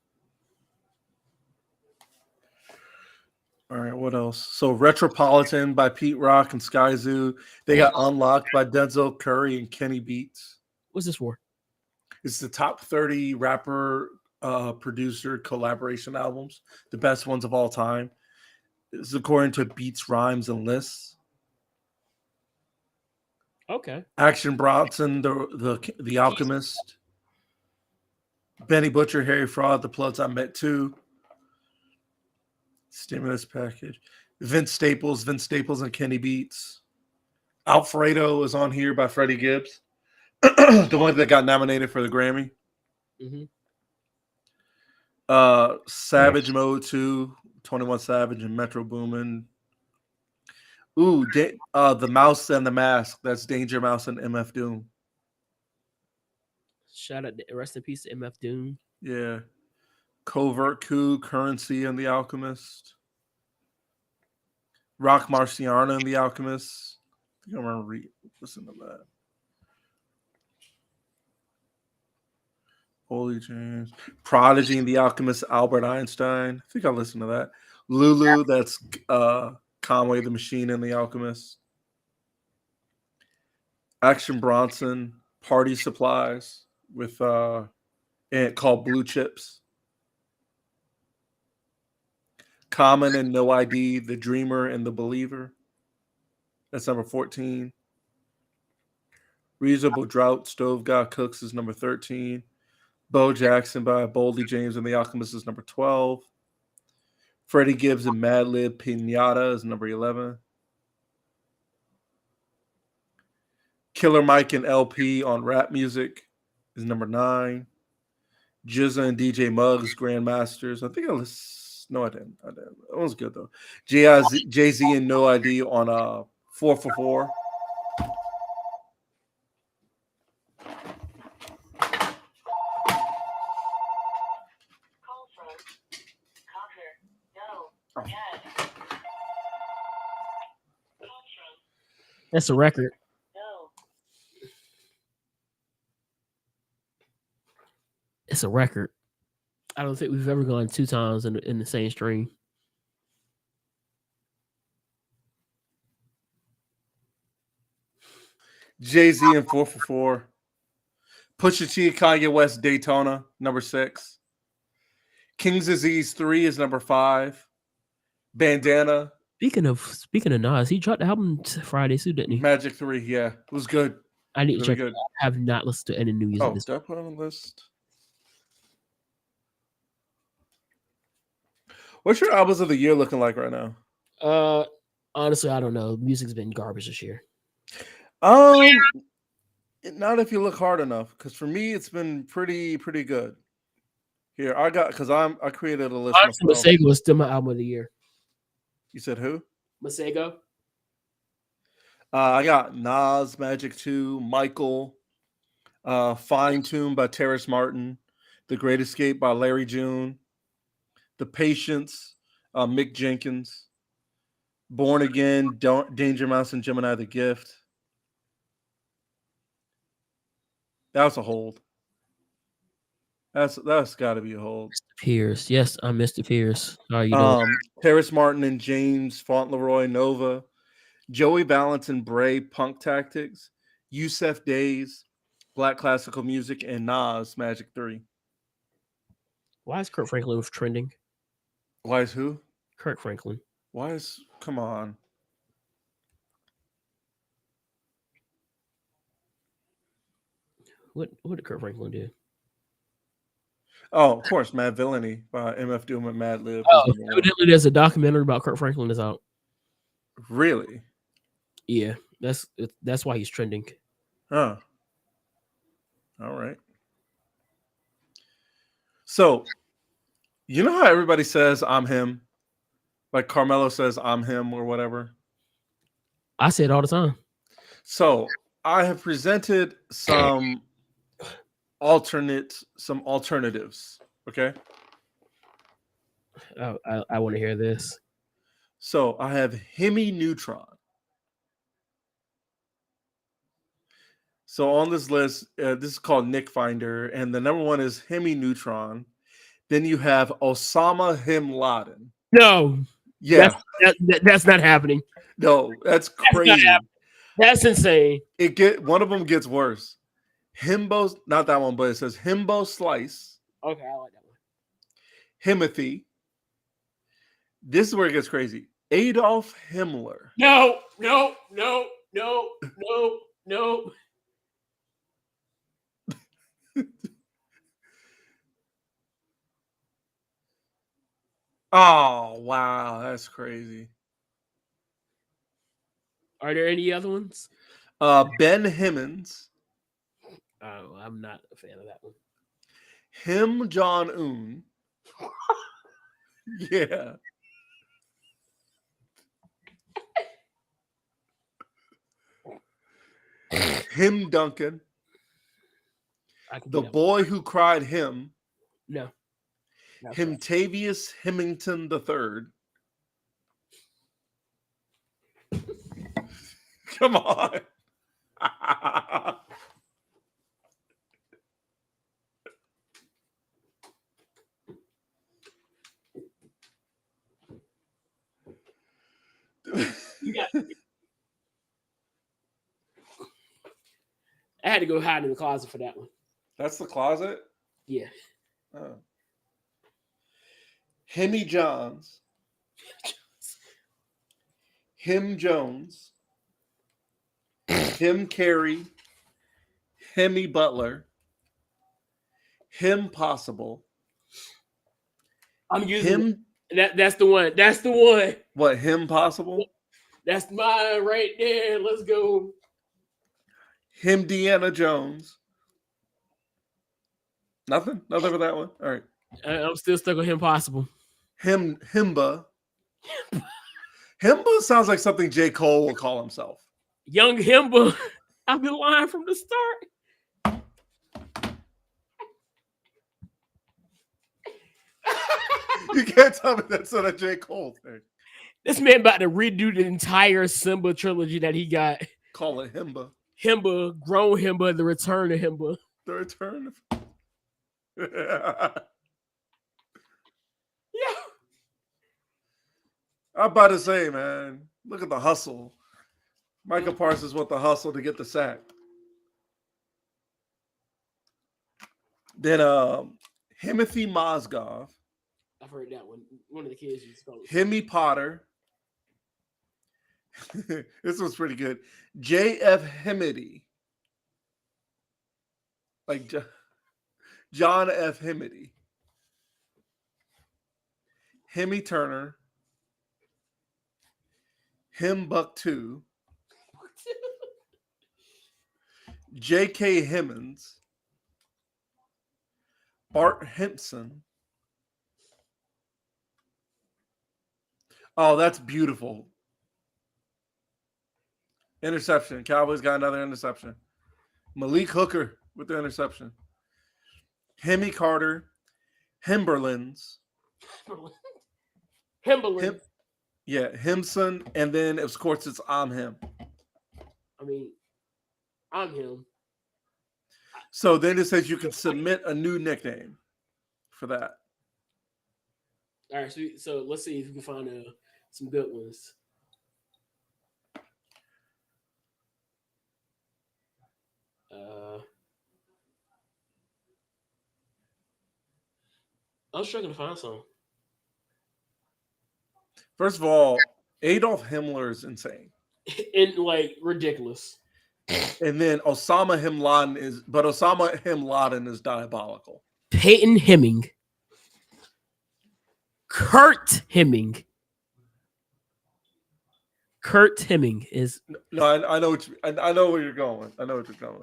B: All right, what else? So Retropolitan by Pete Rock and Sky Zoo. They got Unlocked by Denzel Curry and Kenny Beats.
A: What's this for?
B: It's the top 30 rapper producer collaboration albums, the best ones of all time. It's according to Beats, Rhymes, and Lists.
A: Okay.
B: Action Bronson, the Alchemist. Benny Butcher, Harry Fraud, The Bloods I Met Too. Stimulus Package. Vince Staples and Kenny Beats. Alfredo is on here by Freddie Gibbs. The one that got nominated for the Grammy.
A: Mm-hmm.
B: Savage Mode 2, 21 Savage and Metro Boomin. Ooh, The Mouse and the Mask. That's Danger Mouse and MF Doom.
A: Shout out, rest in peace to MF Doom.
B: Yeah. Covert Coup, Currency and The Alchemist. Rock Marciano and The Alchemist. I think I'm going to listen to that. Holy James. Prodigy and The Alchemist, Albert Einstein. I think I listened to that. Lulu, that's Conway the Machine and The Alchemist. Action Bronson, Party Supplies with and called Blue Chips. Common and No ID, The Dreamer and The Believer. That's number 14. Reasonable Drought, Stove God Cooks is number 13. Bo Jackson by Boldy James and The Alchemist is number 12. Freddie Gibbs and Madlib Pinata is number 11. Killer Mike and LP on Rap Music is number 9. Jizza and DJ Muggs, Grandmasters. I think I listened. No, I didn't. That was good though. Jay-Z and No ID on 444.
A: That's a record. It's a record. I don't think we've ever gone 2 times in the same stream.
B: Jay-Z and 444. Pusha T, Kanye West, Daytona, number 6. King's Disease 3 is number 5. Bandana,
A: Speaking of Nas, he dropped the album Friday too, didn't he?
B: Magic 3, yeah, it was good.
A: I need to
B: Really
A: check.
B: good.
A: I have not listened to any new music.
B: Oh,
A: This
B: did I put it on the list? What's your albums of the year looking like right now?
A: honestly, I don't know. Music's been garbage this year.
B: Not if you look hard enough, because for me it's been pretty good. Here I got because I created a list
A: Honestly,
B: myself.
A: Masego is still my album of the year.
B: You said who?
A: Masego.
B: I got Nas, Magic 2, Michael, Fine Tune by Terrace Martin, The Great Escape by Larry June, The Patience, Mick Jenkins, Born Again, Danger Mouse and Gemini the Gift. That was a hold. That's got to be a hold.
A: Pierce. Yes, I'm Mr. Pierce. How are you doing?
B: Terrace Martin and James Fauntleroy, Nova, Joey Balance and Bray, Punk Tactics, Yusef Days, Black Classical Music, and Nas, Magic 3.
A: Why is Kirk Franklin trending?
B: Why is who?
A: Kirk Franklin.
B: Come on.
A: What did Kirk Franklin do?
B: Oh, of course, Mad Villainy by MF Doom and Mad Lib.
A: Oh, evidently there's a documentary about Kirk Franklin that's out.
B: Really?
A: Yeah, that's why he's trending.
B: Huh. All right. So, you know how everybody says I'm him? Like Carmelo says I'm him or whatever?
A: I say it all the time.
B: So, I have presented some alternatives, okay?
A: I want to hear this.
B: So, I have Hemi Neutron. So on this list, this is called Nick Finder, and the number 1 is Hemi Neutron. Then you have Osama Bin Laden.
A: No.
B: Yeah.
A: That's not happening.
B: No, that's crazy.
A: That's insane.
B: One of them gets worse. Himbo, not that one, but it says Himbo Slice.
A: Okay, I like that one.
B: Himothy. This is where it gets crazy. Adolf Himmler.
A: No.
B: Oh, wow. That's crazy.
A: Are there any other ones?
B: Ben Himmons.
A: Oh, I'm not a fan of that one.
B: Kim Jong-un. Yeah. Him Duncan. The Boy Who Cried Him.
A: No.
B: Himtavious Hemington III. Come on.
A: I had to go hide in the closet for that one.
B: That's the closet?
A: Yeah.
B: Oh. Hemi Johns. Him Jones. Him Carey. Hemi Butler. Him Possible.
A: I'm using him. That's the one. That's the one.
B: What, Him Possible?
A: That's mine right there. Let's go.
B: Him Deanna Jones. Nothing for that one. All right.
A: I'm still stuck with Him Possible.
B: Himba. Himba sounds like something J. Cole will call himself.
A: Young Himba. I've been lying from the start.
B: You can't tell me that's not a J. Cole thing.
A: This man about to redo the entire Simba trilogy that he got.
B: Call it Himba.
A: Himba, Grown Himba, The Return of Himba.
B: The Return of...
A: Yeah.
B: I'm about to say, man, look at the hustle. Micah Parsons with the hustle to get the sack. Then Timothy Mozgov,
A: I've heard that one. One of the kids used to call it.
B: Hemi Potter. This was pretty good. J.F. Hemedy. Like John F. Hemedy. Hemi Turner. Himbuktu. J.K. Hemmons. Bart Hempson. Oh, that's beautiful. Interception. Cowboys got another interception. Malik Hooker with the interception. Hemi Carter. Himberlands.
A: Himberland.
B: Yeah, Himson. And then, of course, it's I'm him.
A: I mean, I'm him.
B: So then it says you can submit a new nickname for that.
A: All right, so let's see if we can find some good ones. I was struggling to find some.
B: First of all, Adolf Himmler is insane.
A: And like ridiculous.
B: And then Osama Bin Laden is diabolical.
A: Peyton Hemming. Kurt Hemming. Kurt Hemming is
B: No, I know I know where you're going. I know what you're going.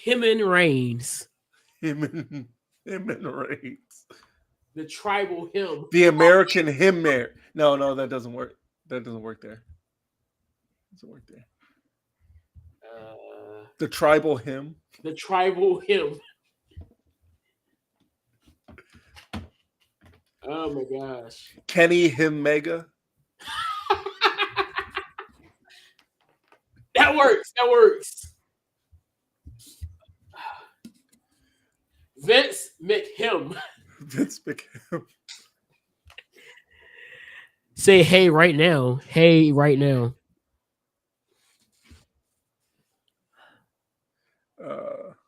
A: Hemon Reigns.
B: Him and Reigns.
A: The tribal hymn.
B: The American hymn there. No, that doesn't work. That doesn't work there. Doesn't work there. The tribal hymn.
A: The tribal hymn. Oh my gosh.
B: Kenny Him Mega.
A: That works. That works. Vince McHim.
B: Vince McHim.
A: Say hey right now. Hey right now.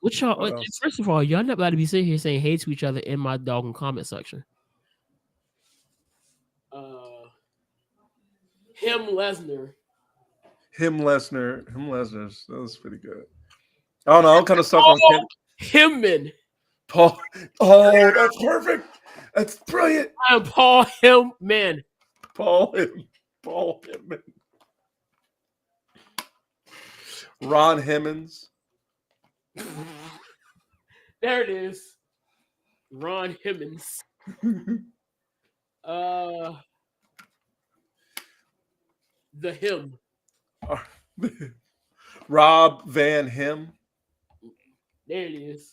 A: What y'all? First of all, y'all not about to be sitting here saying hey to each other in my doggone comment section. Him Lesnar.
B: Him Lesnar. That was pretty good. I don't know. I'm kind of stuck on
A: Himman.
B: Paul. Oh, that's perfect. That's brilliant.
A: I'm Paul Himman.
B: Paul Himman. Ron Hemmons.
A: There it is. Ron Hemmons. The him.
B: Rob Van Him.
A: There it is.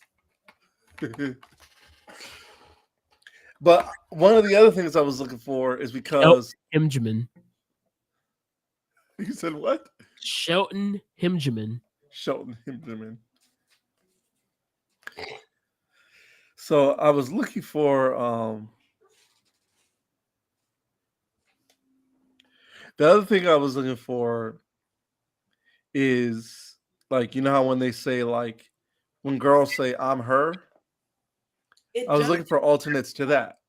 B: But one of the other things I was looking for is because
A: Himjamin.
B: You said what?
A: Shelton Himjamin.
B: Shelton Himjamin. So I was looking for the other thing I was looking for is like, you know how when they say like when girls say I'm her, I was looking for alternates to that.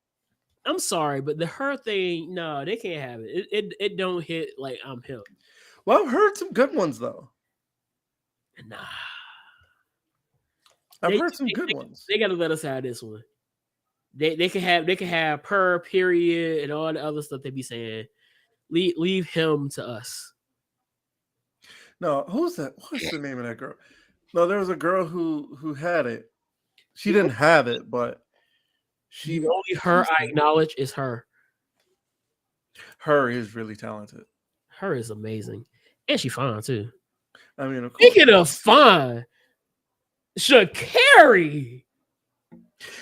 A: I'm sorry, but the her thing, no, they can't have it. It don't hit like I'm him.
B: Well, I've heard some good ones though.
A: Nah.
B: I've heard some good ones.
A: They gotta let us have this one. They can have per period and all the other stuff they be saying. Leave him to us.
B: No, who's that? What's the name of that girl? No, there was a girl who had it. She didn't have it, but
A: the only her I acknowledge is her.
B: Her is really talented.
A: Her is amazing, and she fine too.
B: I mean, of course.
A: Speaking of fine, Sha'Carri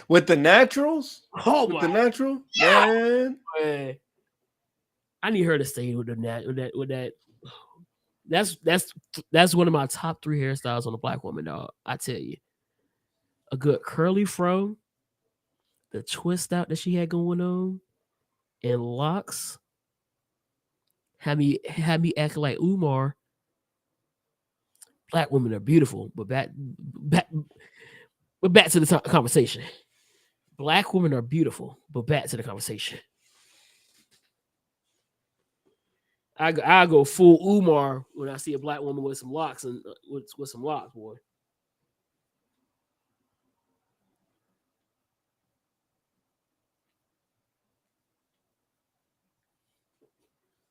B: with the naturals.
A: Oh
B: with
A: my!
B: The natural
A: man. I need her to stay with that. That's one of my top 3 hairstyles on a black woman, dog. I tell you, a good curly fro, the twist out that she had going on, and locks. Had me acting like Umar. Black women are beautiful, but back to the conversation. Black women are beautiful, but back to the conversation. I go full Umar when I see a black woman with some locks and with some locks, boy.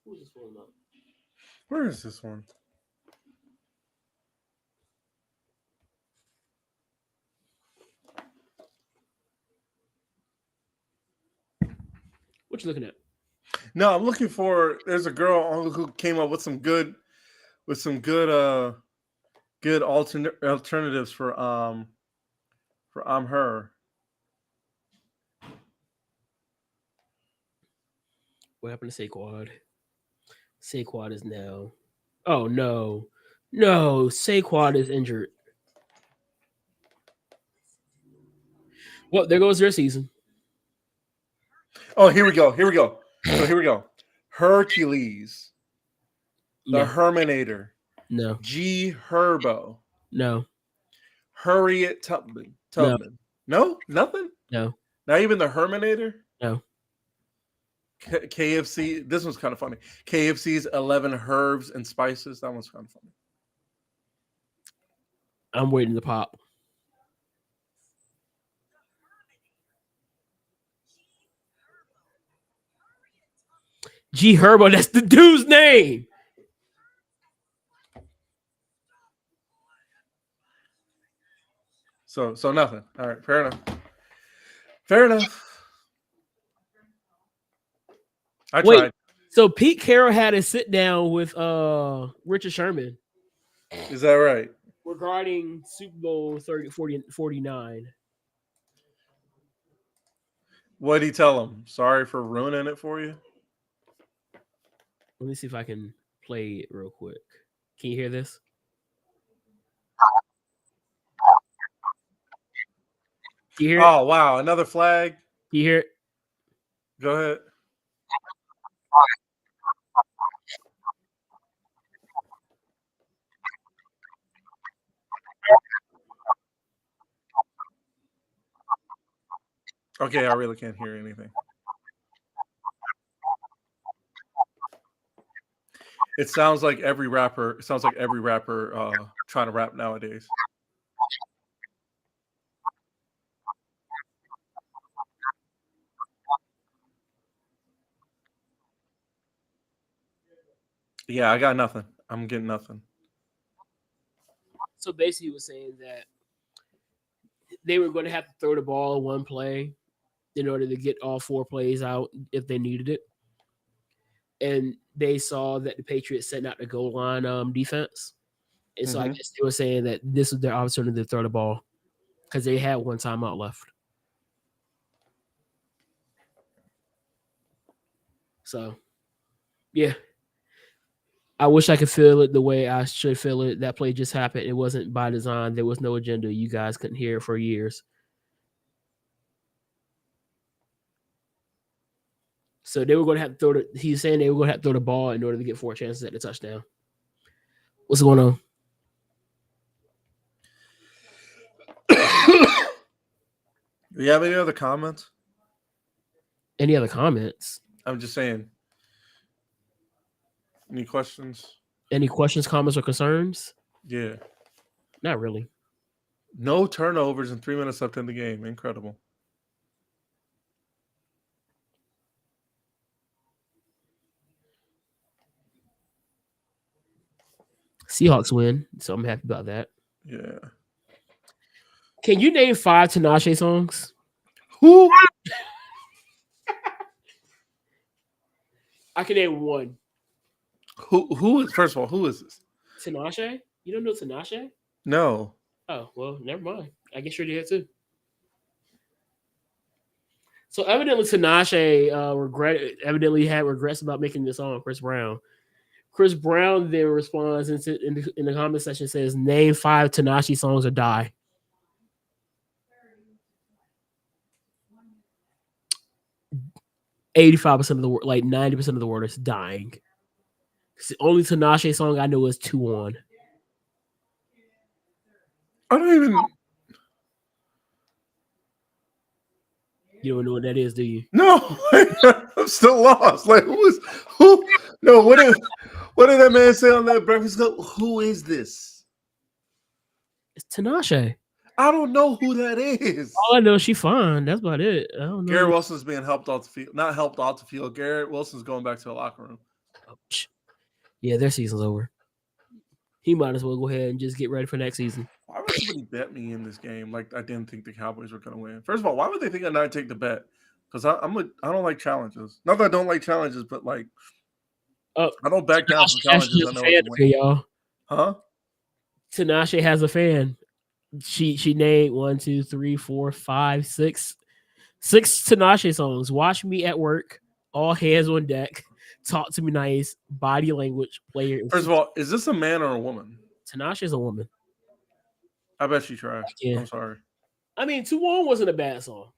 A: Who's this pulling up?
B: Where is this one?
A: What you looking at?
B: No, I'm looking for. There's a girl who came up with some good alternatives for I'm Her.
A: What happened to Saquad? Saquad is now. Oh no, Saquad is injured. Well, there goes their season.
B: Oh, here we go. So here we go. Hercules, the
A: No,
B: Herminator,
A: no,
B: G Herbo,
A: no,
B: Harriet Tubman. No, nothing.
A: no,
B: Not even the Herminator.
A: no.
B: KFC. This one's kind of funny. KFC's 11 Herbs and Spices. That one's kind of funny.
A: I'm waiting to pop. G Herbo, that's the dude's name.
B: So nothing. All right, fair enough. I tried.
A: So Pete Carroll had a sit down with Richard Sherman.
B: Is that right?
A: Regarding Super Bowl 49.
B: What did he tell him? Sorry for ruining it for you.
A: Let me see if I can play it real quick. Can you hear this? Can you hear it?
B: Oh, wow. Another flag.
A: Can you hear it?
B: Go ahead. Okay, I really can't hear anything. It sounds like every rapper trying to rap nowadays. Yeah, I got nothing. I'm getting nothing.
A: So basically, he was saying that they were going to have to throw the ball in one play in order to get all 4 plays out if they needed it. And they saw that the Patriots set out the goal line defense. And so I guess they were saying that this was their opportunity to throw the ball because they had one timeout left. So, yeah. I wish I could feel it the way I should feel it. That play just happened. It wasn't by design. There was no agenda. You guys couldn't hear it for years. So they were going to have to throw he's saying they were going to have to throw the ball in order to get 4 chances at the touchdown. What's going on?
B: Do you have any other comments?
A: Any other comments?
B: I'm just saying. Any questions?
A: Any questions, comments, or concerns?
B: Yeah.
A: Not really.
B: No turnovers and 3 minutes left in the game. Incredible.
A: Seahawks win, so I'm happy about that.
B: Yeah.
A: Can you name 5 Tinashe songs?
B: Who?
A: I can name 1.
B: Who is, first of all, who is this?
A: Tinashe? You don't know Tinashe?
B: No.
A: Oh, well, never mind. I guess you're there too. So evidently Tinashe evidently had regrets about making this song, Chris Brown. Chris Brown then responds in the comment section, says, name 5 Tinashe songs or die. "85% of the word, like 90% of the word is dying. The only Tinashe song I know is 2 On.
B: I don't even.
A: You don't know what that is, do you?
B: No, I'm still lost. Like who? No, what did that man say on that Breakfast Club? Who is this?
A: It's Tinashe.
B: I don't know who that is.
A: All I know, she fine. That's about it. I don't know.
B: Garrett Wilson's being helped off the field. Not helped off the field. Garrett Wilson's going back to the locker room.
A: Yeah, their season's over. He might as well go ahead and just get ready for next season.
B: Why would somebody bet me in this game? Like I didn't think the Cowboys were going to win. First of all, why would they think I'd not take the bet? Because I don't like challenges. Not that I don't like challenges, but like I don't back down from challenges. I know I can win.
A: Y'all.
B: Huh?
A: Tinashe has a fan. She named 1, 2, 3, 4, 5, 6 Tinashe songs. Watch Me at Work, All Hands on Deck, Talk to Me Nice, Body Language, Player.
B: First of all, is this a man or a woman?
A: Tinashe is a woman.
B: I bet she tried.
A: Yeah.
B: I'm sorry.
A: I mean, 2-1 wasn't a bad song.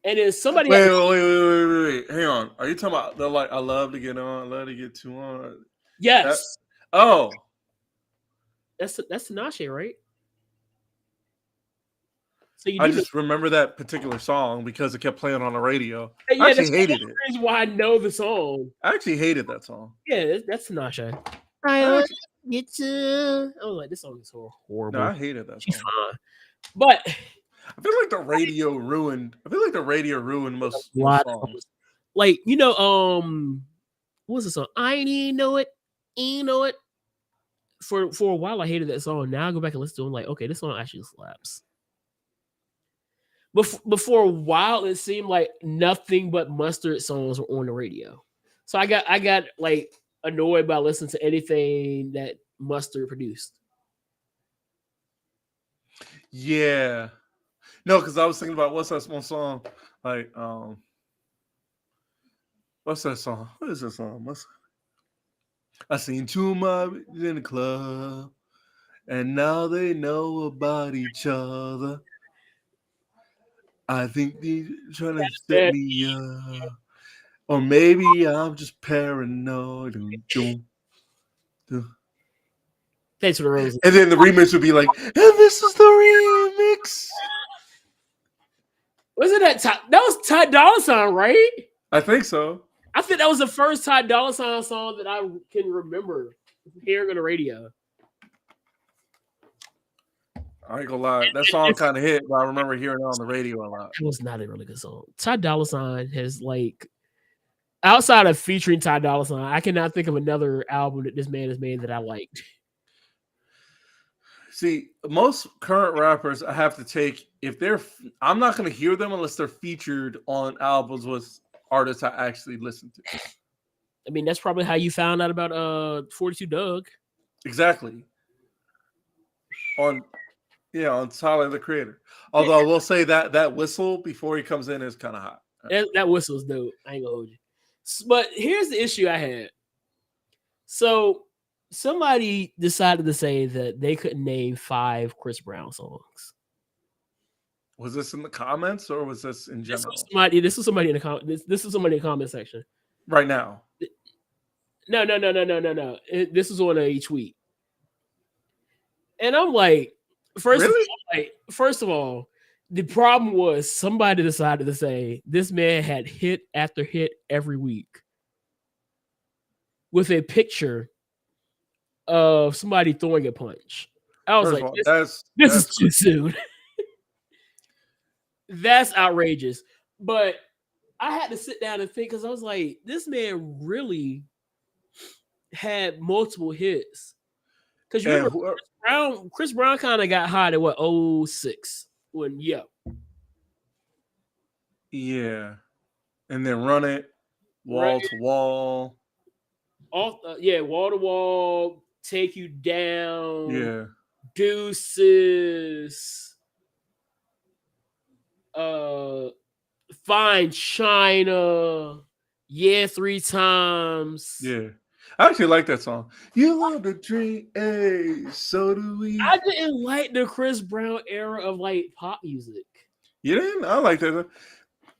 A: And then somebody
B: wait. Hang on. Are you talking about the like I love to get on, I love to get 2 on?
A: Yes.
B: That's
A: Tinashe, right? So
B: I just remember that particular song because it kept playing on the radio.
A: Yeah,
B: I actually hated it.
A: That's why I know the song.
B: I actually hated that song.
A: Yeah, that's Tinashe. I get to. I was like, this song is horrible.
B: No, I hated that song.
A: She's fine, but
B: I feel like the radio ruined. Most songs.
A: Like what was the song? I ain't know it. For a while, I hated that song. Now I go back and listen to it. I'm like, okay, this song actually slaps. But for a while, it seemed like nothing but Mustard songs were on the radio. So I got like annoyed by listening to anything that Mustard produced.
B: Yeah. No, because I was thinking about what's that one song? Like, what's that song? What is that song? I seen 2 mobs in the club, and now they know about each other. I think they're trying to set me up, or maybe I'm just paranoid.
A: Thanks for the rose.
B: And then the remix would be like, and this is the remix.
A: Wasn't that was Ty Dolla $ign, right?
B: I think so.
A: I think that was the first Ty Dolla $ign song that I can remember hearing on the radio.
B: I ain't gonna lie, that song kind of hit, but I remember hearing it on the radio a lot.
A: It was not a really good song. Ty Dolla $ign has like, outside of featuring Ty Dolla $ign, I cannot think of another album that this man has made that I liked.
B: See, most current rappers I have to take I'm not gonna hear them unless they're featured on albums with artists I actually listen to.
A: I mean, that's probably how you found out about 42 Doug.
B: Exactly. On Tyler the Creator. Although I will say that whistle before he comes in is kind of hot.
A: That whistle's dope. I ain't gonna hold you. But here's the issue I had. So somebody decided to say that they couldn't name 5 Chris Brown songs.
B: Was this in the comments or was this in general?
A: This was somebody in the comment. This is somebody in the comment section
B: right now.
A: No. This is on a tweet, and I'm like, first of all, the problem was somebody decided to say this man had hit after hit every week with a picture of somebody throwing a punch. I was like, this is too soon. That's outrageous. But I had to sit down and think because I was like, this man really had multiple hits. Because you remember Chris Brown kind of got hot at 06 when
B: Yeah. And then Run It, Wall to Wall.
A: Wall to Wall, Take You Down.
B: Yeah.
A: Deuces. Fine China. Yeah, 3 times.
B: Yeah. I actually like that song. You love to drink, so do we.
A: I didn't like the Chris Brown era of like pop music.
B: You didn't? I like that.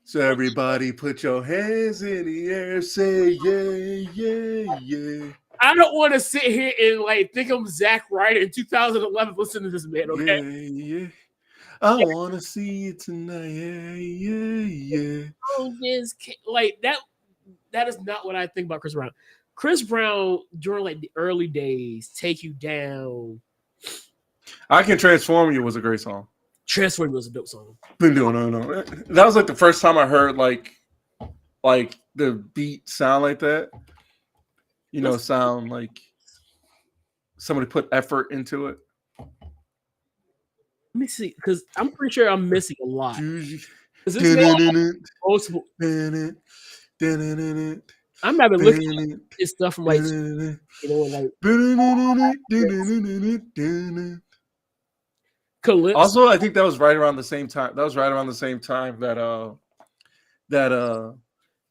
B: So everybody put your hands in the air, say yeah, yeah, yeah.
A: I don't want to sit here and like think I'm Zack Ryder in 2011. Listen to this man, okay?
B: Yeah. I want to see you tonight. Yeah.
A: Oh, like that. That is not what I think about Chris Brown. Chris Brown during like the early days, "Take You Down."
B: I Can Transform You was a great song.
A: Transform was a dope song.
B: No. That was like the first time I heard like the beat sound like that. You know, sound like somebody put effort into it.
A: Let me see, because I'm pretty sure I'm missing a lot. Multiple. I'm not even looking at this stuff from like, you know, like Calypso.
B: Also, I think that was right around the same time. That was right around the same time that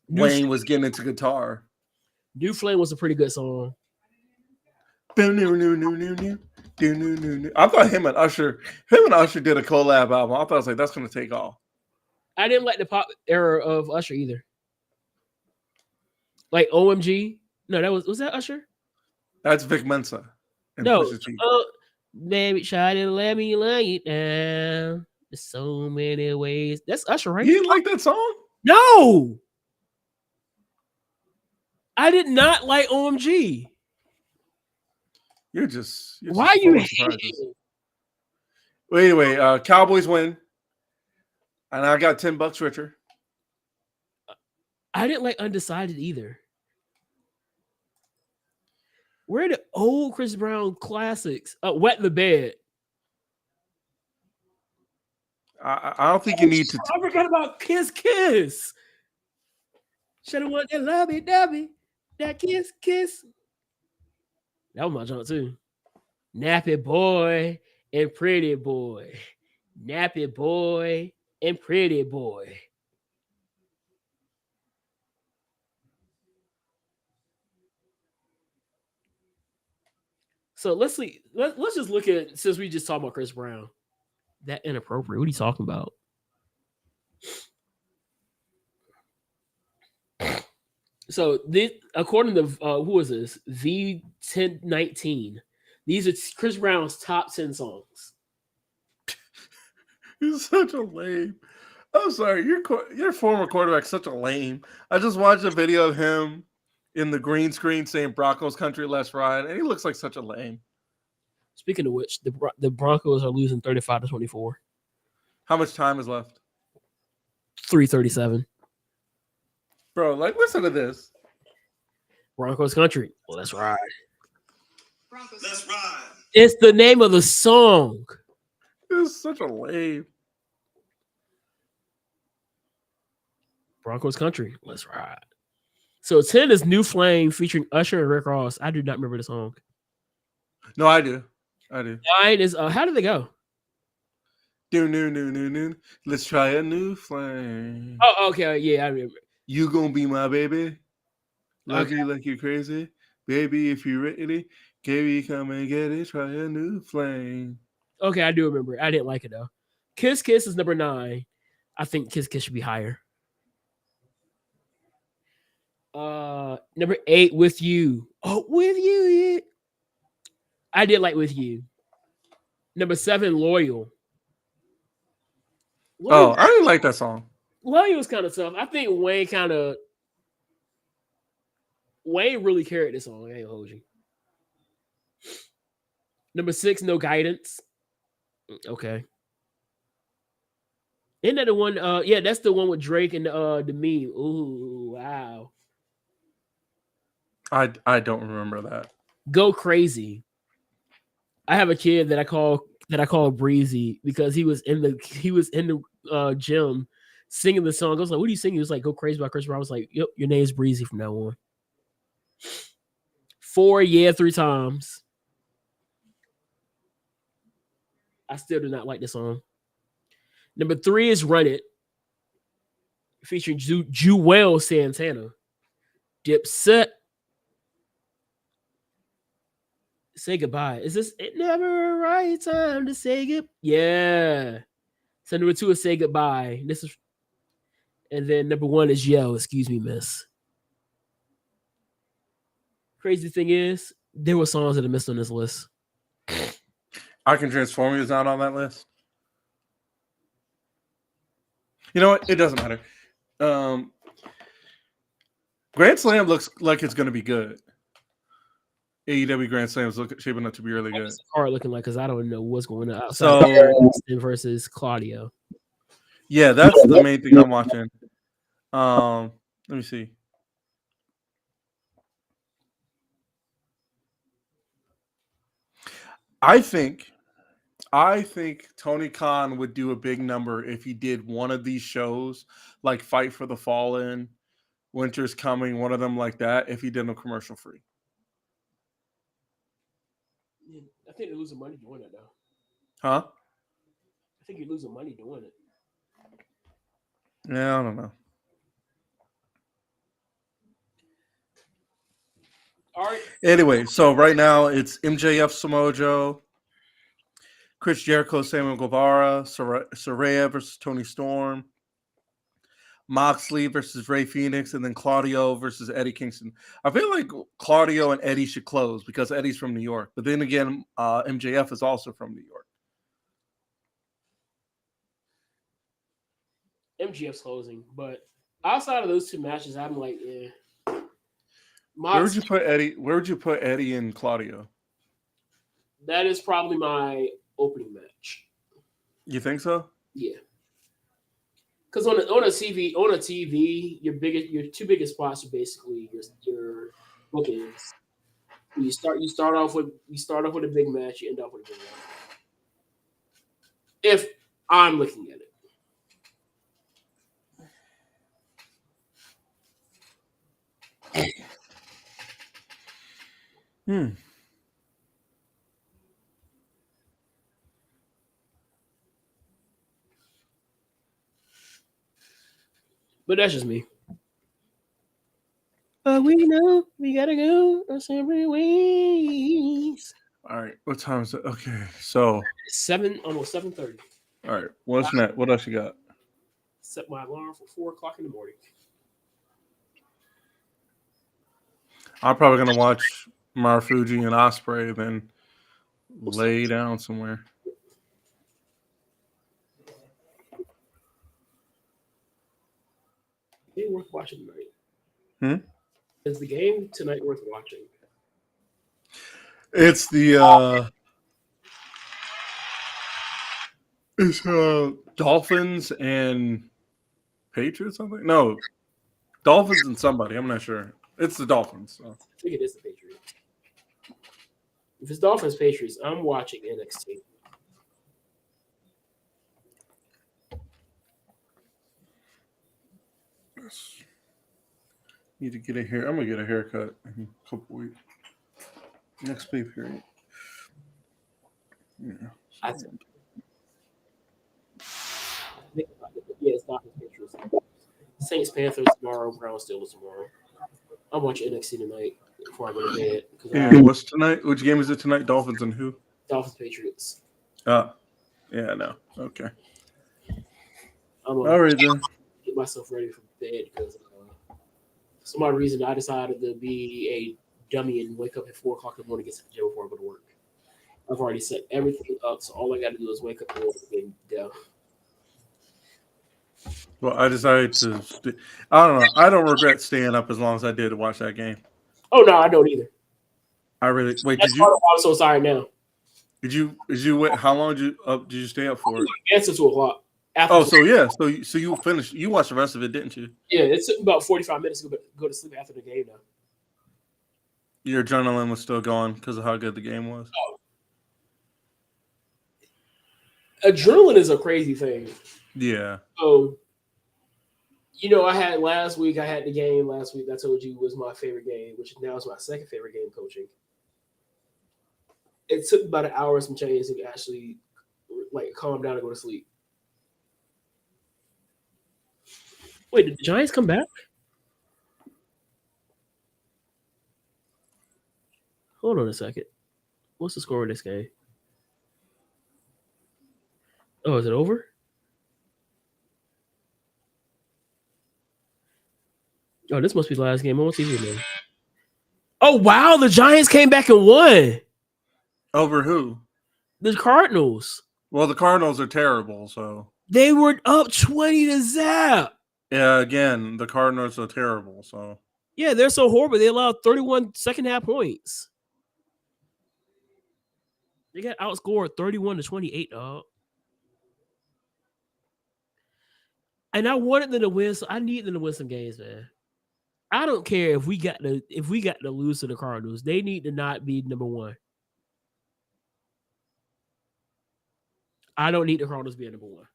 B: Wayne was getting into guitar.
A: New Flame was a pretty good song.
B: I thought him and Usher did a collab album. I thought I was like, that's gonna take off.
A: I didn't like the pop era of Usher either. Like OMG. No, that was that Usher?
B: That's Vic Mensa.
A: No. Baby, try to let me lay it down. There's so many ways. That's Usher, right?
B: You didn't like that song?
A: No. I did not like OMG.
B: You're just
A: why are you hating?
B: Well, anyway, Cowboys win. And I got $10 richer.
A: I didn't like Undecided either. Where are the old Chris Brown classics? Wet the Bed.
B: I don't think you need to.
A: I forgot about Kiss Kiss. Should have won that lovey dovey. That kiss. That was my jump too. Nappy Boy and Pretty Boy. Nappy Boy and Pretty Boy. So let's see. Let's just look at, since we just talked about Chris Brown. That inappropriate. What are you talking about? So this, according to who is this? V1019. These are Chris Brown's top 10 songs.
B: He's such a lame. I'm sorry, your former quarterback's such a lame. I just watched a video of him in the green screen saying Broncos country, let's ride, and he looks like such a lame.
A: Speaking of which, the Broncos are losing 35-24.
B: How much time is left?
A: 3:37.
B: Bro, like, listen to this.
A: Broncos country. Well, let's ride.
C: Broncos, let's ride.
A: It's the name of the song.
B: It's such a lame.
A: Broncos country. Let's ride. So 10 is New Flame featuring Usher and Rick Ross. I do not remember the song.
B: No, I do.
A: 9 is how did they go?
B: No. Let's try a new flame.
A: Oh, okay. Yeah, I remember.
B: You gonna be my baby. Lucky like you crazy. Baby, if you ready, baby, come and get it. Try a new flame.
A: Okay, I do remember. I didn't like it though. Kiss Kiss is number 9. I think Kiss Kiss should be higher. Number 8, With You. Oh, With You. Yeah. I did like With You. Number 7, Loyal.
B: Oh, I didn't like that song.
A: Loyal was kind of tough. I think Wayne really carried this song. I ain't hold you. Number 6, No Guidance. Okay. Isn't that the one? Yeah, that's the one with Drake and the meme. Ooh, wow.
B: I don't remember that.
A: Go Crazy. I have a kid that I call Breezy because he was in the gym singing the song. I was like, "What are you singing?" He was like, "Go Crazy" by Chris Brown. I was like, "Yep, your name's Breezy from now on." 4, Yeah, 3 times. I still do not like this song. Number 3 is Run It, featuring Jewel Santana. Dipset. Say Goodbye. Is this it never a right time to say goodbye? Yeah. So number 2 is Say Goodbye. And then number 1 is Yo, Excuse Me, Miss. Crazy thing is, there were songs that I missed on this list.
B: I Can Transform You is not on that list. You know what? It doesn't matter. Grand Slam looks like it's going to be good. AEW Grand Slam is shaping up to be really good.
A: What's the card looking like? Because I don't know what's going on outside.
B: So,
A: Austin versus Claudio.
B: Yeah, that's the main thing I'm watching. Let me see. I think Tony Khan would do a big number if he did one of these shows, like Fight for the Fallen, Winter's Coming, one of them like that, if he did them commercial free.
A: I think you're losing money doing it, though.
B: Huh?
A: I think you're losing money doing it.
B: Yeah, I don't know.
A: All right.
B: Anyway, so right now it's MJF Samoa Joe, Chris Jericho, Samuel Guevara, Saraya versus Tony Storm, Moxley versus Ray Phoenix, and then Claudio versus Eddie Kingston. I feel like Claudio and Eddie should close because Eddie's from New York. But then again, MJF is also from New York.
A: MJF's closing, but outside of those two matches, I'm like, yeah.
B: Where would you put Eddie? Where would you put Eddie and Claudio?
A: That is probably my opening match.
B: You think so?
A: Yeah. Because on a TV, your two biggest spots are basically your bookings. You start off with a big match, you end up with a big match. If I'm looking at it. But that's just me. But we know we gotta go our separate ways.
B: All right. What time is it? Okay. So
A: 7:30.
B: All right. What's next? What else you got?
A: Set my alarm for 4:00 in the morning.
B: I'm probably gonna watch Marufuji and Ospreay, then lay down somewhere.
A: Game worth watching tonight. Is the game tonight worth watching?
B: It's the Dolphins and Patriots, I think. No, Dolphins and somebody. I'm not sure. It's the Dolphins. So.
A: I think it is the Patriots. If it's Dolphins Patriots, I'm watching NXT.
B: Need to get a hair. I'm gonna get a haircut in a couple weeks. Next pay period. Yeah.
A: It's Dolphins Patriots. Saints Panthers tomorrow. Browns Steelers tomorrow. I'm watching NXT tonight before I go to bed.
B: And what's tonight? Which game is it tonight? Dolphins and who?
A: Dolphins Patriots.
B: Yeah, no. Okay.
A: I'm
B: all right then.
A: Get myself ready for bed because for some odd reason I decided to be a dummy and wake up at 4:00 in the morning to get to the gym before I go to work. I've already set everything up, so all I got to do is wake up and go.
B: Well, I decided to. I don't know. I don't regret staying up as long as I did to watch that game.
A: Oh no, I don't either.
B: I really wait.
A: That's
B: did you?
A: I'm so sorry now.
B: Did you wait? How long did you stay up for?
A: Answer 2:00.
B: So you finished. You watched the rest of it, didn't you?
A: Yeah, it took about 45 minutes to go to sleep after the game. Now
B: your adrenaline was still going because of how good the game was.
A: Oh. Adrenaline is a crazy thing.
B: Yeah.
A: So, I had the game last week. I told you was my favorite game, which now is my second favorite game coaching. It took about an hour and some change to actually calm down and go to sleep. Wait, did the Giants come back? Hold on a second. What's the score of this game? Oh, is it over? Oh, this must be the last game on TV, man. Oh wow, the Giants came back and won.
B: Over who?
A: The Cardinals.
B: Well, the Cardinals are terrible, so
A: They were up 20-0.
B: yeah. Again, the Cardinals are terrible, so
A: Yeah, they're so horrible. They allowed 31 second half points. They got outscored 31-28, dog. And I wanted them to win, so I need them to win some games, man. I don't care if we got to lose to the Cardinals. They need to not be number one. I don't need the Cardinals being number one.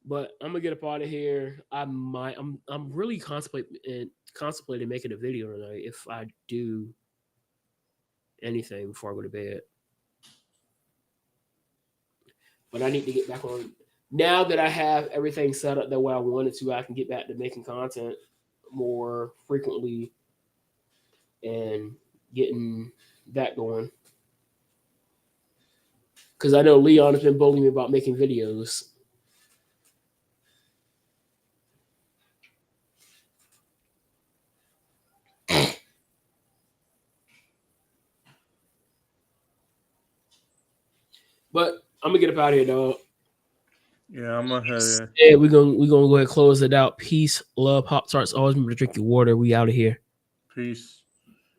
A: But I'm gonna get up out of here. I'm really contemplating making a video tonight if I do anything before I go to bed. But I need to get back on. Now that I have everything set up the way I wanted to, I can get back to making content more frequently and getting that going. Because I know Leon has been bullying me about making videos. But I'm gonna get up out of here, dog.
B: yeah, I'm gonna have
A: Yeah, we're gonna go ahead and close it out. Peace, love, Pop Tarts. Always remember to drink your water. We out of here.
B: peace.